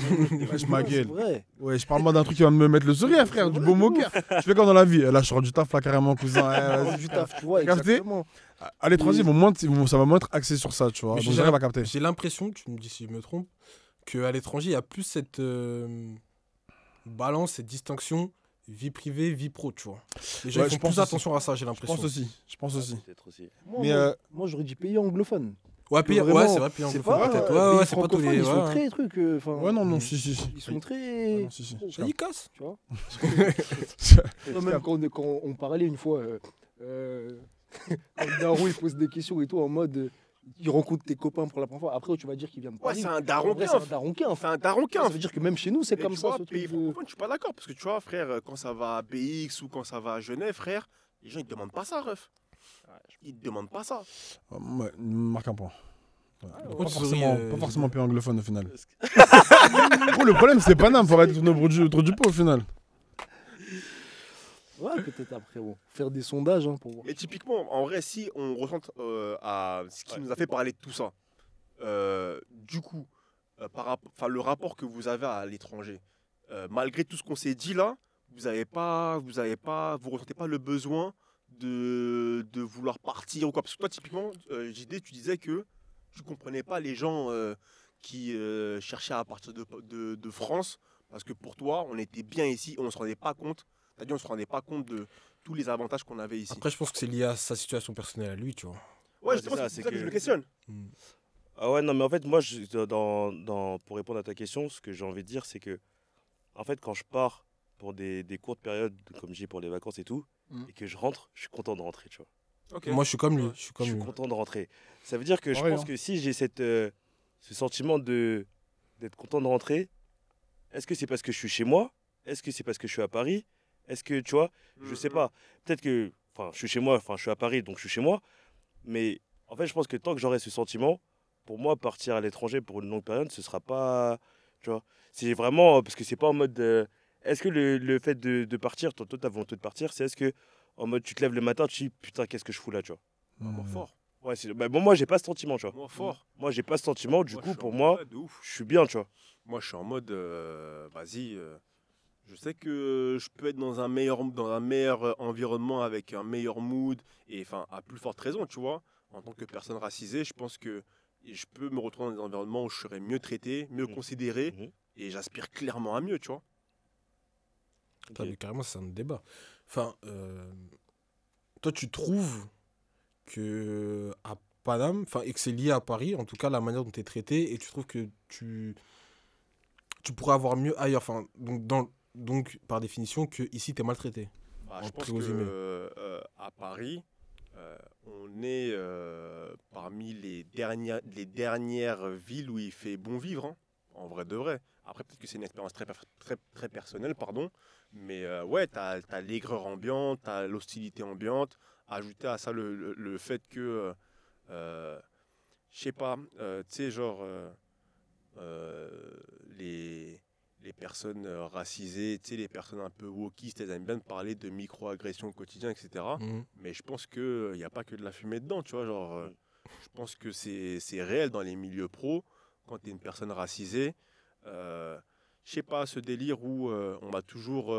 Wesh, ma gueule. C'est vrai. Ouais, je parle moi d'un truc qui va me mettre le sourire, frère, du beau au cœur. Tu fais quoi dans la vie? Là, je sors du taf, là, carrément, cousin. Vas-y. Du taf, tu vois, Capté? exactement. À l'étranger, ça va moins être axé sur ça, tu vois. Mais Donc, j'arrive à capter. J'ai l'impression, tu me dis si je me trompe, qu'à l'étranger, il y a plus cette balance, cette distinction vie privée, vie pro, tu vois. Les gens Ouais, ils je font pense plus aussi. attention à ça, j'ai Je l'impression. pense aussi. Peut-être aussi. Moi, j'aurais dit pays anglophone. Ouais, pays, Vraiment, ouais, c'est vrai, pays c'est anglophone, pas, peut-être. pays Ouais, c'est pas tous francophones, les. ils sont ouais. très trucs. Ouais, non, si. Ils sont très. Non, si. Ça y casse. Tu vois. Même quand on parlait une fois, quand le daron il pose des questions et tout en mode, il rencontre tes copains pour la première fois. Après, tu vas dire qu'il vient de Ouais, Paris. c'est un En daron vrai, c'est un daronquin. C'est un daronquin. Ça veut dire que même chez nous, c'est Mais comme tu ça. vois, Ce pays truc de... francophone, je suis pas d'accord. Parce que tu vois, frère, quand ça va à BX ou quand ça va à Genève, frère, les gens ils te demandent pas ça, ref. Ils te demandent pas ça. Ouais, marque un point. Ouais. Pourquoi Pas tu souris, pas forcément pays anglophone au final. Gros, le problème, c'est Paname, faut arrêter de tourner autour du pot au final. Ouais, peut-être après, bon. Faire des sondages pour voir. Et typiquement, en vrai, si on ressent à ce qui nous a fait parler de tout ça, du coup, le rapport que vous avez à l'étranger, malgré tout ce qu'on s'est dit là, vous ressentez pas le besoin de vouloir partir ou quoi. Parce que toi, typiquement, JD, tu disais que tu comprenais pas les gens qui cherchaient à partir de France, parce que pour toi, on était bien ici, on se rendait pas compte. C'est-à-dire, on se rendait pas compte de tous les avantages qu'on avait ici. Après, je pense que c'est lié à sa situation personnelle à lui, tu vois. Ouais, Ouais, justement, c'est ça, c'est ça que je que- me questionne. Ah ouais, non, mais en fait, moi, pour répondre à ta question, ce que j'ai envie de dire, c'est que, en fait, quand je pars pour des courtes périodes, comme j'ai pour les vacances et tout, et que je rentre, je suis content de rentrer, tu vois. Ok. Moi, je suis comme lui. Je suis Je comme suis lui. content de rentrer. Ça veut dire que je Pareil, pense hein. que si j'ai ce sentiment d'être content de rentrer, est-ce que c'est parce que je suis chez moi? Est-ce que c'est parce que je suis à Paris? Est-ce que, tu vois, je sais pas. Peut-être que enfin, je suis chez moi, enfin, je suis à Paris, donc je suis chez moi. Mais en fait, je pense que tant que j'aurai ce sentiment, pour moi, partir à l'étranger pour une longue période, ce sera pas, tu vois. C'est vraiment, parce que c'est pas en mode, est-ce que le fait de partir, toi, ta volonté de partir, c'est est-ce que en mode, tu te lèves le matin, tu te dis, putain, qu'est-ce que je fous là, tu vois. Moi, fort. Ouais, bah, bon, moi, j'ai pas ce sentiment, tu vois. Moi, fort. Moi, j'ai pas ce sentiment, du Moi, coup, je suis pour en moi, mode de ouf. je suis bien, tu vois. Moi, je suis en mode, vas-y, je sais que je peux être dans un meilleur environnement avec un meilleur mood et enfin à plus forte raison, tu vois. En tant que personne racisée, je pense que je peux me retrouver dans des environnements où je serais mieux traité, mieux considéré et j'aspire clairement à mieux, tu vois. Putain, mais carrément, c'est un débat. Enfin, toi, tu trouves que à Paname, enfin, et que c'est lié à Paris, en tout cas, la manière dont tu es traité, et tu trouves que tu pourrais avoir mieux ailleurs. Enfin, donc par définition, que ici, tu es maltraité. Je pense que à Paris, on est parmi les dernières villes où il fait bon vivre, hein, en vrai de vrai. Après, peut-être que c'est une expérience très personnelle, pardon. Mais ouais, tu as l'aigreur ambiante, tu as l'hostilité ambiante. Ajouter à ça le fait que, je sais pas, tu sais, genre, les personnes racisées, tu sais, les personnes un peu wokistes, elles aiment bien parler de micro-agressions au quotidien, etc. Mais je pense qu'il n'y a pas que de la fumée dedans, tu vois. Genre, je pense que c'est réel dans les milieux pro, quand tu es une personne racisée. Je sais pas, ce délire où on va toujours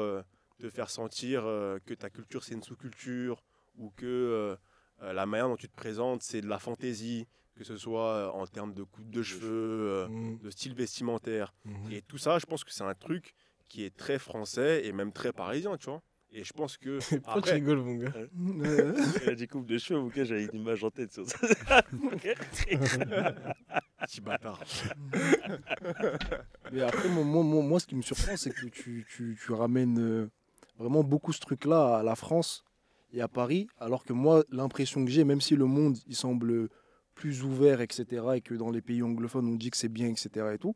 te faire sentir que ta culture, c'est une sous-culture, ou que la manière dont tu te présentes, c'est de la fantaisie, que ce soit en termes de coupe de cheveux, de style vestimentaire. Et tout ça, je pense que c'est un truc qui est très français et même très parisien, tu vois. Et je pense que... Pourquoi tu rigoles, mon gars? Il a dit coupe de cheveux, ok, j'avais une image en tête sur ça. Petit bâtard. Mais après, moi, ce qui me surprend, c'est que tu ramènes vraiment beaucoup ce truc-là à la France et à Paris, alors que moi, l'impression que j'ai, même si le monde, il semble plus ouvert, etc., et que dans les pays anglophones, on dit que c'est bien, etc., et tout,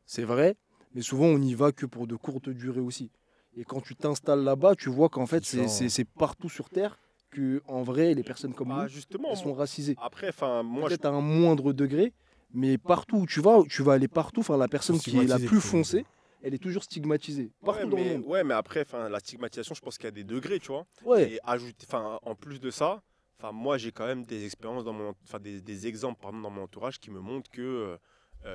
c'est vrai, mais souvent, on n'y va que pour de courtes durées aussi. Et quand tu t'installes là-bas, tu vois qu'en fait, c'est partout sur Terre que, en vrai, les personnes comme nous, justement, elles sont racisées. Après, moi, peut-être à un moindre degré, mais partout où tu vas aller partout. Enfin, la personne qui est la plus foncée, elle est toujours stigmatisée. Partout dans le monde. Ouais, mais après, la stigmatisation, je pense qu'il y a des degrés, tu vois. Ouais. Et en plus de ça, moi, j'ai quand même des expériences des exemples dans mon entourage qui me montrent que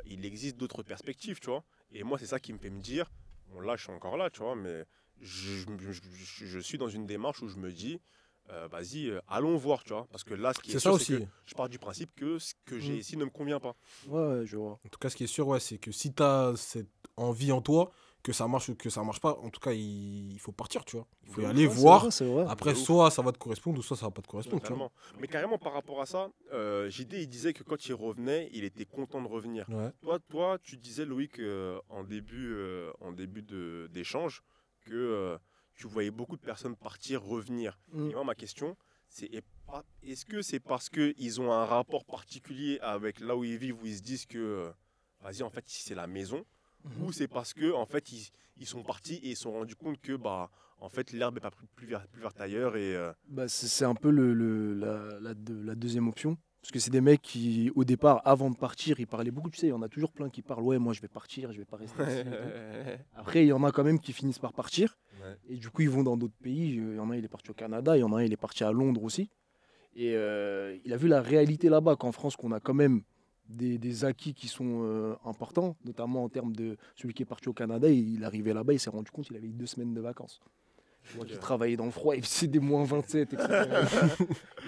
il existe d'autres perspectives, tu vois. Et moi, c'est ça qui me fait me dire, bon, là, je suis encore là, tu vois, mais je suis dans une démarche où je me dis, vas-y, allons voir, tu vois. Parce que là, ce qui est sûr, c'est que je pars du principe que ce que j'ai ici ne me convient pas. Ouais, je vois. En tout cas, ce qui est sûr, ouais, c'est que si tu as cette envie en toi, que ça marche ou que ça marche pas, en tout cas, il faut partir, tu vois. Il faut y aller voir. C'est vrai. Après, soit ça va te correspondre ou soit ça va pas te correspondre, tu vois. Mais carrément, par rapport à ça, JD, il disait que quand il revenait, il était content de revenir. Ouais. Toi, tu disais, Loïc, en début d'échange, que tu voyais beaucoup de personnes partir, revenir. Et moi, ma question, c'est est-ce que c'est parce qu'ils ont un rapport particulier avec là où ils vivent, où ils se disent que, vas-y, en fait, ici, c'est la maison, ou c'est parce que en fait, ils sont partis et ils se sont rendus compte que, en fait, l'herbe n'est pas plus verte ailleurs. Et, c'est un peu la deuxième option. Parce que c'est des mecs qui, au départ, avant de partir, ils parlaient beaucoup. Tu sais, il y en a toujours plein qui parlent, ouais, moi, je vais partir, je vais pas rester ici. Après, il y en a quand même qui finissent par partir. Ouais. Et du coup, ils vont dans d'autres pays. Il y en a, il est parti au Canada. Il y en a un, il est parti à Londres aussi. Et il a vu la réalité là-bas, qu'en France, qu'on a quand même des acquis qui sont importants, notamment en termes de celui qui est parti au Canada. Il est arrivé là-bas, il s'est rendu compte qu'il avait eu 2 semaines de vacances. Moi qui travaillais dans le froid, il faisait des moins 27, etc.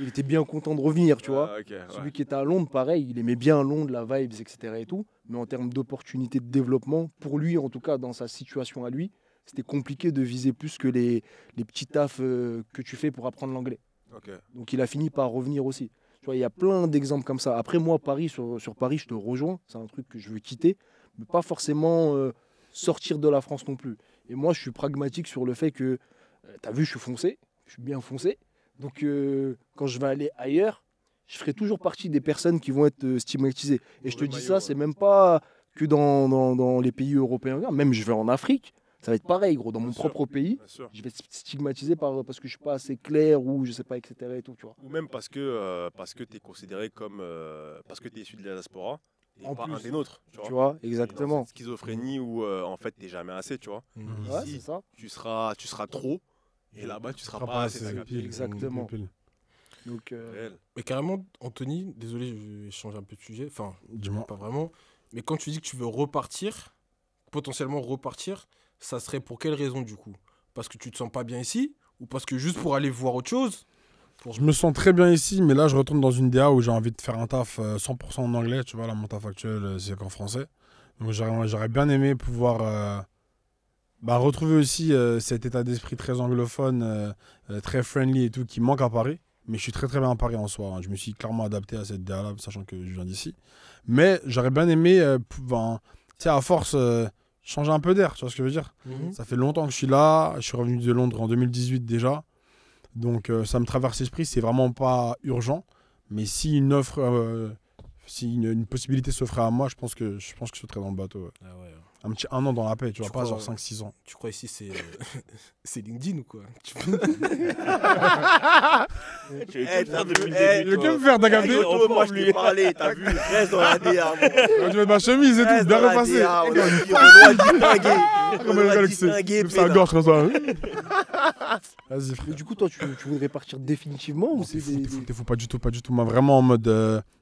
Il était bien content de revenir, tu vois. Celui qui était à Londres, pareil, il aimait bien Londres, la vibes, etc. et tout. Mais en termes d'opportunités de développement, pour lui, en tout cas, dans sa situation à lui, c'était compliqué de viser plus que les petits tafs que tu fais pour apprendre l'anglais. Donc il a fini par revenir aussi. Tu vois, il y a plein d'exemples comme ça. Après, moi, Paris, sur Paris, je te rejoins. C'est un truc que je veux quitter, mais pas forcément sortir de la France non plus. Et moi, je suis pragmatique sur le fait que, t'as vu, je suis foncé, je suis bien foncé. Donc, quand je vais aller ailleurs, je ferai toujours partie des personnes qui vont être stigmatisées. Et je te dis ça, c'est même pas que dans les pays européens. Même je vais en Afrique, Ça va être pareil, gros. Dans mon Bien sûr. propre pays, Bien sûr. je vais être stigmatisé parce que je suis pas assez clair ou je sais pas, etc. Et tout, tu vois. Ou même parce que tu es considéré comme. Parce que tu es issu de la diaspora. Et En pas plus. un des nôtres. Tu vois. Tu vois, Et dans exactement. cette schizophrénie où en fait t'es jamais assez, tu vois. Mhm. Ouais, Ici, c'est ça. tu seras trop. Et là-bas, tu seras pas assez. t'as capté. Exactement. Pile. Donc, Réel. Mais carrément, Anthony, désolé, je vais changer un peu de sujet. Enfin, Dis-moi. pas vraiment. Mais quand tu dis que tu veux repartir, potentiellement repartir, ça serait pour quelle raison du coup? Parce que tu te sens pas bien ici? Ou parce que juste pour aller voir autre chose? Je me sens très bien ici, mais là, je retourne dans une DA où j'ai envie de faire un taf 100% en anglais. Tu vois, là, mon taf actuel, c'est qu'en français. Donc, j'aurais bien aimé pouvoir retrouver aussi cet état d'esprit très anglophone, très friendly et tout, qui manque à Paris. Mais je suis très, très bien à Paris en soi. Hein. Je me suis clairement adapté à cette DA-là, sachant que je viens d'ici. Mais j'aurais bien aimé, tu sais, à force, changer un peu d'air. Tu vois ce que je veux dire? Ça fait longtemps que je suis là. Je suis revenu de Londres en 2018 déjà. Donc ça me traverse l'esprit, c'est vraiment pas urgent. Mais si une offre, si une possibilité s'offrait à moi, je pense que je sauterais dans le bateau. Ouais. Ah ouais. Un an dans la paix, tu vois, Tu pas crois, genre 5-6 ans. Tu crois ici c'est c'est LinkedIn ou quoi? Eh, t'as vu, Il veut que me faire, t'as capté? Moi, je t'ai parlé, t'as vu, reste dans la DA. Tu mets ma chemise et tout, Reste bien dans la repassé. DA, on a dit Renoir distingué. Comme le gars avec sa gorge comme ça. Vas-y, frère. mais du coup, toi, tu voudrais partir définitivement ou c'est T'es fou, pas du tout. Moi, vraiment en mode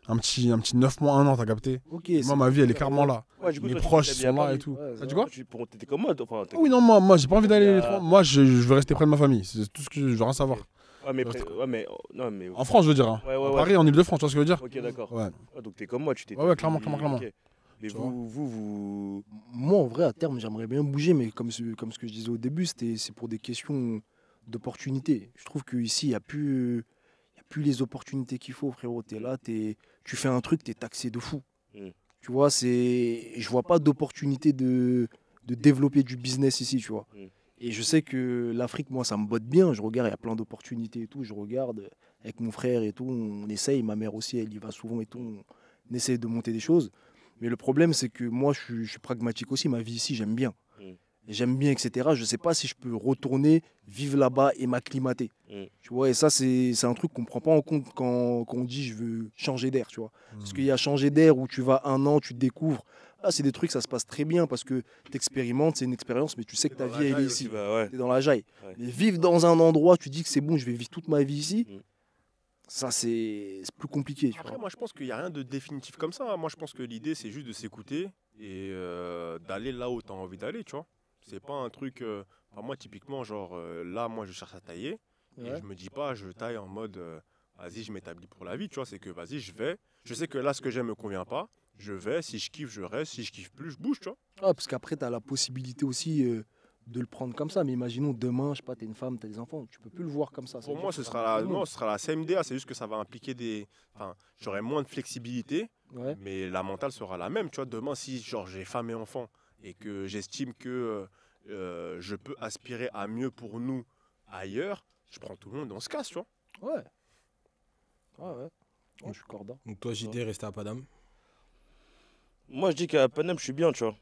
un petit 9 mois, 1 an, t'as capté? Ok. Moi, ma vie, elle est clairement là. Ouais, du coup, Mes toi, tu proches t'habilles à sont là Paris. et tout. Ouais, T'as dit quoi? T'étais comme moi, enfin, Ah oui, non, moi, j'ai pas envie d'aller Il y a- les 3. Moi, je veux rester près de ma famille. C'est tout ce que je veux rien savoir. Ouais, mais non, mais. En France, je veux dire. Hein. Ouais, ouais, À ouais. Paris, en Ile-de-France, tu vois ce que je veux dire? Ok, d'accord. Ouais. Ah, donc t'es comme moi, tu t'es. Ouais, clairement. Ok. Mais Tu vois. vous. Moi, en vrai, à terme, j'aimerais bien bouger, mais comme ce que je disais au début, c'est pour des questions d'opportunités. Je trouve qu'ici, il n'y a plus les opportunités qu'il faut, frérot. Tu es là, tu fais un truc, tu es taxé de fou. Mm. Tu vois, je vois pas d'opportunité de développer du business ici, tu vois. Mm. Et je sais que l'Afrique, moi, ça me botte bien. Je regarde, il y a plein d'opportunités et tout. Je regarde avec mon frère et tout. On essaye. Ma mère aussi, elle y va souvent et tout. On essaye de monter des choses. Mais le problème, c'est que moi, je suis pragmatique aussi. Ma vie ici, j'aime bien. Mm. Et j'aime bien, etc. Je ne sais pas si je peux retourner, vivre là-bas et m'acclimater. Mm. Tu vois, et ça, c'est un truc qu'on ne prend pas en compte quand on dit je veux changer d'air, tu vois. Parce qu'il y a changer d'air où tu vas 1 an, tu te découvres. Là, c'est des trucs, ça se passe très bien parce que tu expérimentes, c'est une expérience, mais tu sais que ta vie, elle est ici. Bah ouais. Tu es dans la jaille. Ouais. Mais vivre dans un endroit, tu dis que c'est bon, je vais vivre toute ma vie ici, Mm. ça, c'est plus compliqué. Tu Après, vois. moi, je pense qu'il n'y a rien de définitif comme ça. Moi, je pense que l'idée, c'est juste de s'écouter et d'aller là où tu as envie d'aller, tu vois. C'est pas un truc. Enfin, moi, typiquement, genre, là, moi, je cherche à tailler. Et Ouais. je me dis pas, je taille en mode, vas-y, je m'établis pour la vie, tu vois. C'est que, vas-y, je vais. Je sais que là, ce que j'aime me convient pas. Je vais. Si je kiffe, je reste. Si je kiffe plus, je bouge, tu vois. Ah, parce qu'après, tu as la possibilité aussi de le prendre comme ça. Mais imaginons demain, je sais pas, tu es une femme, tu as des enfants, tu peux plus le voir comme ça. Ça Pour veut moi, dire ce que sera ça va la, non, ce sera la CMDA. C'est juste que ça va impliquer des. Enfin, j'aurai moins de flexibilité. Ouais. Mais la mentale sera la même, tu vois. Demain, si genre j'ai femme et enfant et que j'estime que je peux aspirer à mieux pour nous ailleurs, je prends tout le monde et on se casse, tu vois. Ouais. Ouais. Je suis corda. Donc toi, JD, rester à Padam. Moi, je dis qu'à Paname, je suis bien, tu vois.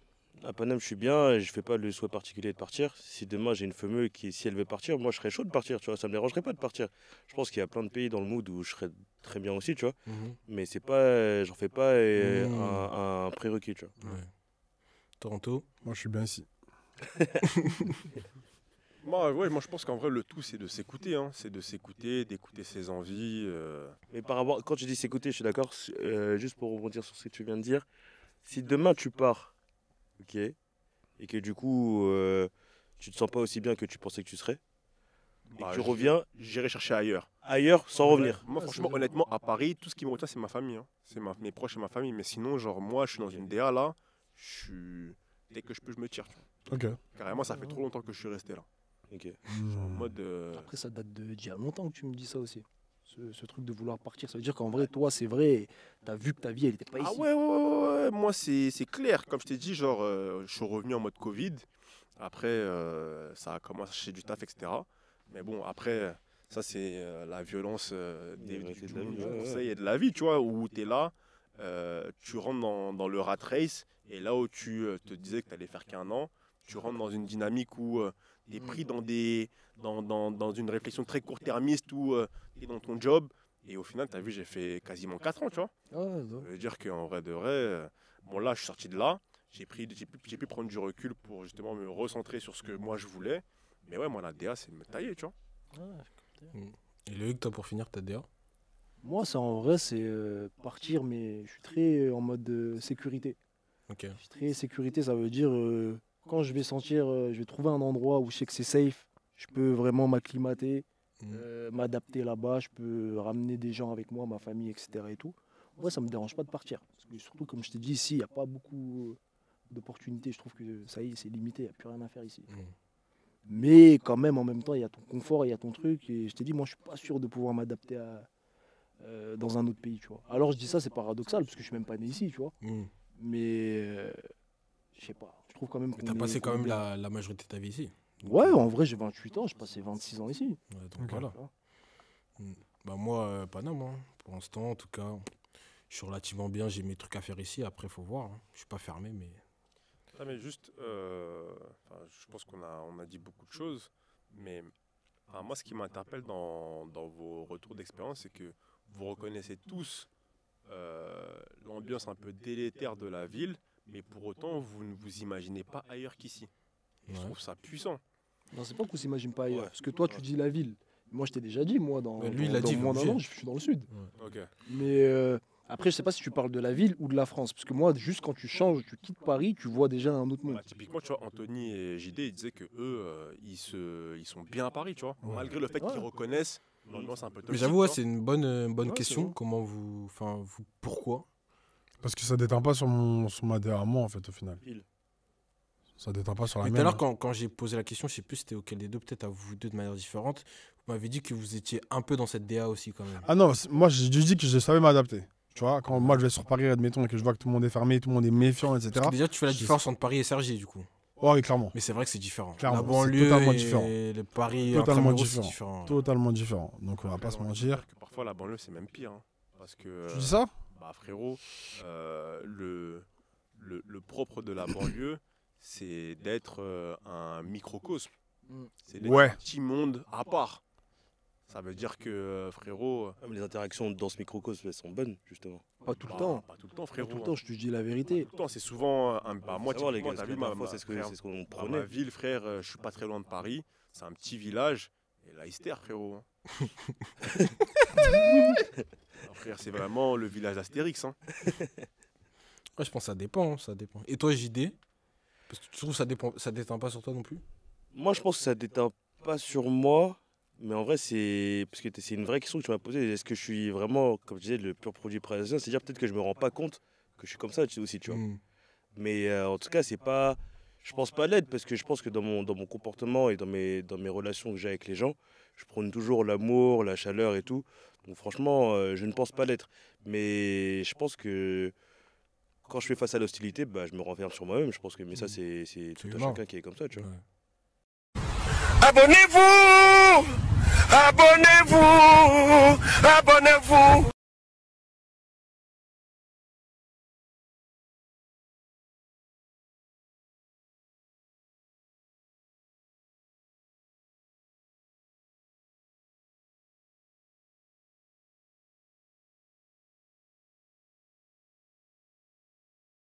À Paname, je suis bien et je fais pas le souhait particulier de partir. Si demain j'ai une fameuse qui, si elle veut partir, moi je serais chaud de partir, tu vois. Ça me dérangerait pas de partir. Je pense qu'il y a plein de pays dans le mood où je serais très bien aussi, tu vois. Mais c'est pas, j'en fais pas un prérequis, tu vois. Ouais. Toronto. Moi, je suis bien ici. Moi, je pense qu'en vrai, le tout, c'est de s'écouter. Hein. C'est de s'écouter, d'écouter ses envies. Mais par rapport, quand tu dis s'écouter, je suis d'accord. Juste pour rebondir sur ce que tu viens de dire, si demain tu pars, ok, et que du coup tu te sens pas aussi bien que tu pensais que tu serais, et que tu reviens J'irai chercher ailleurs. ailleurs sans revenir. Moi, franchement, honnêtement, à Paris, tout ce qui me retient, c'est ma famille. Hein. C'est mes proches et ma famille. Mais sinon, genre, moi, je suis dans une DA là. Dès que je peux, je me tire. Tu vois. Ok. Carrément, ça fait trop longtemps que je suis resté là. Ok. Genre en mode. Après, ça date d'il y a longtemps que tu me dis ça aussi. Ce truc de vouloir partir, ça veut dire qu'en vrai, toi, c'est vrai, tu as vu que ta vie, elle était pas ici. Ah ouais. Moi, c'est clair. Comme je t'ai dit, genre, je suis revenu en mode Covid. Après, ça a commencé à chercher du taf, etc. Mais bon, après, ça, c'est la violence du conseil et de la vie, tu vois, où tu es là, tu rentres dans le rat race, et là où tu te disais que tu allais faire qu'1 an, tu rentres dans une dynamique où tu es pris dans une réflexion très court-termiste où tu es dans ton job. Et au final, tu as vu, j'ai fait quasiment 4 ans, tu vois. Ça veut dire qu'en vrai de vrai, bon là, je suis sorti de là. J'ai pu prendre du recul pour justement me recentrer sur ce que moi je voulais. Mais ouais, moi, la DA, c'est de me tailler, tu vois. Et Loïc, toi, pour finir, ta DA? Moi, ça en vrai, c'est partir, mais je suis très en mode sécurité. Ok. Je suis très sécurité, ça veut dire quand je vais sentir, je vais trouver un endroit où je sais que c'est safe, je peux vraiment m'acclimater, m'adapter là-bas, je peux ramener des gens avec moi, ma famille, etc. et tout. Moi, ça me dérange pas de partir. Parce que surtout, comme je t'ai dit, ici, il n'y a pas beaucoup d'opportunités. Je trouve que ça y est, c'est limité, il n'y a plus rien à faire ici. Mais quand même, en même temps, il y a ton confort, il y a ton truc. Et je t'ai dit, moi, je suis pas sûr de pouvoir m'adapter dans un autre pays, tu vois. Alors, je dis ça, c'est paradoxal, parce que je suis même pas né ici, tu vois. Mais, je sais pas, je trouve quand même Mais t'as passé quand même la majorité de ta vie ici. Ouais, en vrai, j'ai 28 ans, j'ai passé 26 ans ici. Ouais, donc voilà. Bah moi, Paname, hein. Pour l'instant, en tout cas, je suis relativement bien, j'ai mes trucs à faire ici. Après, il faut voir. Hein. Je suis pas fermé, mais... Ah, mais juste, je pense qu'on a dit beaucoup de choses, mais moi, ce qui m'interpelle dans vos retours d'expérience, c'est que vous reconnaissez tous l'ambiance un peu délétère de la ville, mais pour autant, vous ne vous imaginez pas ailleurs qu'ici. Et je trouve ça puissant. Non, c'est pas qu'on s'imagine pas ailleurs. Parce que toi, tu dis la ville. Moi, je t'ai déjà dit, moi, lui, il a dit, moins d'un an, je suis dans le sud. Ok. Mais après, je sais pas si tu parles de la ville ou de la France. Parce que moi, juste quand tu changes, tu quittes Paris, tu vois déjà un autre monde. Bah, typiquement, tu vois, Anthony et JD, ils disaient que eux, ils sont bien à Paris, tu vois. Malgré le fait qu'ils reconnaissent l'ambiance un peu toxique. Mais j'avoue, c'est une bonne question. Comment vous... pourquoi? Parce que ça déteint pas sur ma DA à moi, en fait, au final. Ça déteint pas sur la Mais mienne. tout à l'heure, quand j'ai posé la question, je sais plus c'était auquel des deux, peut-être à vous deux de manière différente, vous m'avez dit que vous étiez un peu dans cette DA aussi quand même. Ah non, moi j'ai juste dit que je savais m'adapter. Tu vois, quand moi je vais sur Paris, admettons, et que je vois que tout le monde est fermé, tout le monde est méfiant, etc. Parce que déjà, tu fais la différence entre Paris et Cergy, du coup. Oui, clairement. Mais c'est vrai que c'est différent. Clairement, La banlieue totalement et différent. le Paris, Totalement intramuros, différent. c'est différent. Totalement différent. Donc on va pas se mentir. Que parfois, la banlieue, c'est même pire. Hein, parce que, Tu dis ça? Bah, frérot, le propre de la banlieue, c'est d'être un microcosme. C'est d'être un petit monde à part. Ça veut dire que, frérot... Les interactions dans ce microcosme, elles sont bonnes, justement. Pas tout le temps. Pas tout le temps, frérot. Pas tout le temps, je te dis la vérité. Pas tout le temps, c'est souvent... moi, Savoir, les gars, t'as vu, c'est ce qu'on dans prenait. ma ville, frère, je suis pas très loin de Paris. C'est un petit village. Et là, Ister, frérot. Alors, frère, c'est vraiment le village d'Astérix. Hein. Ouais, je pense que ça dépend. Et toi, JD? Parce que tu trouves que ça déteint pas sur toi non plus? Moi, je pense que ça déteint pas sur moi. Mais en vrai, c'est parce que c'est une vraie question que tu m'as posée. Est-ce que je suis vraiment, comme je disais, le pur produit parisien? C'est-à-dire peut-être que je me rends pas compte que je suis comme ça aussi, tu vois. Mais en tout cas, c'est pas, je pense pas l'être parce que je pense que dans mon comportement et dans mes relations que j'ai avec les gens, je prône toujours l'amour, la chaleur et tout. Donc franchement, je ne pense pas l'être. Mais je pense que quand je fais face à l'hostilité, bah, je me renferme sur moi-même. Je pense que mais ça, c'est tout un chacun qui est comme ça, tu vois. Abonnez-vous! Abonnez-vous! Abonnez-vous!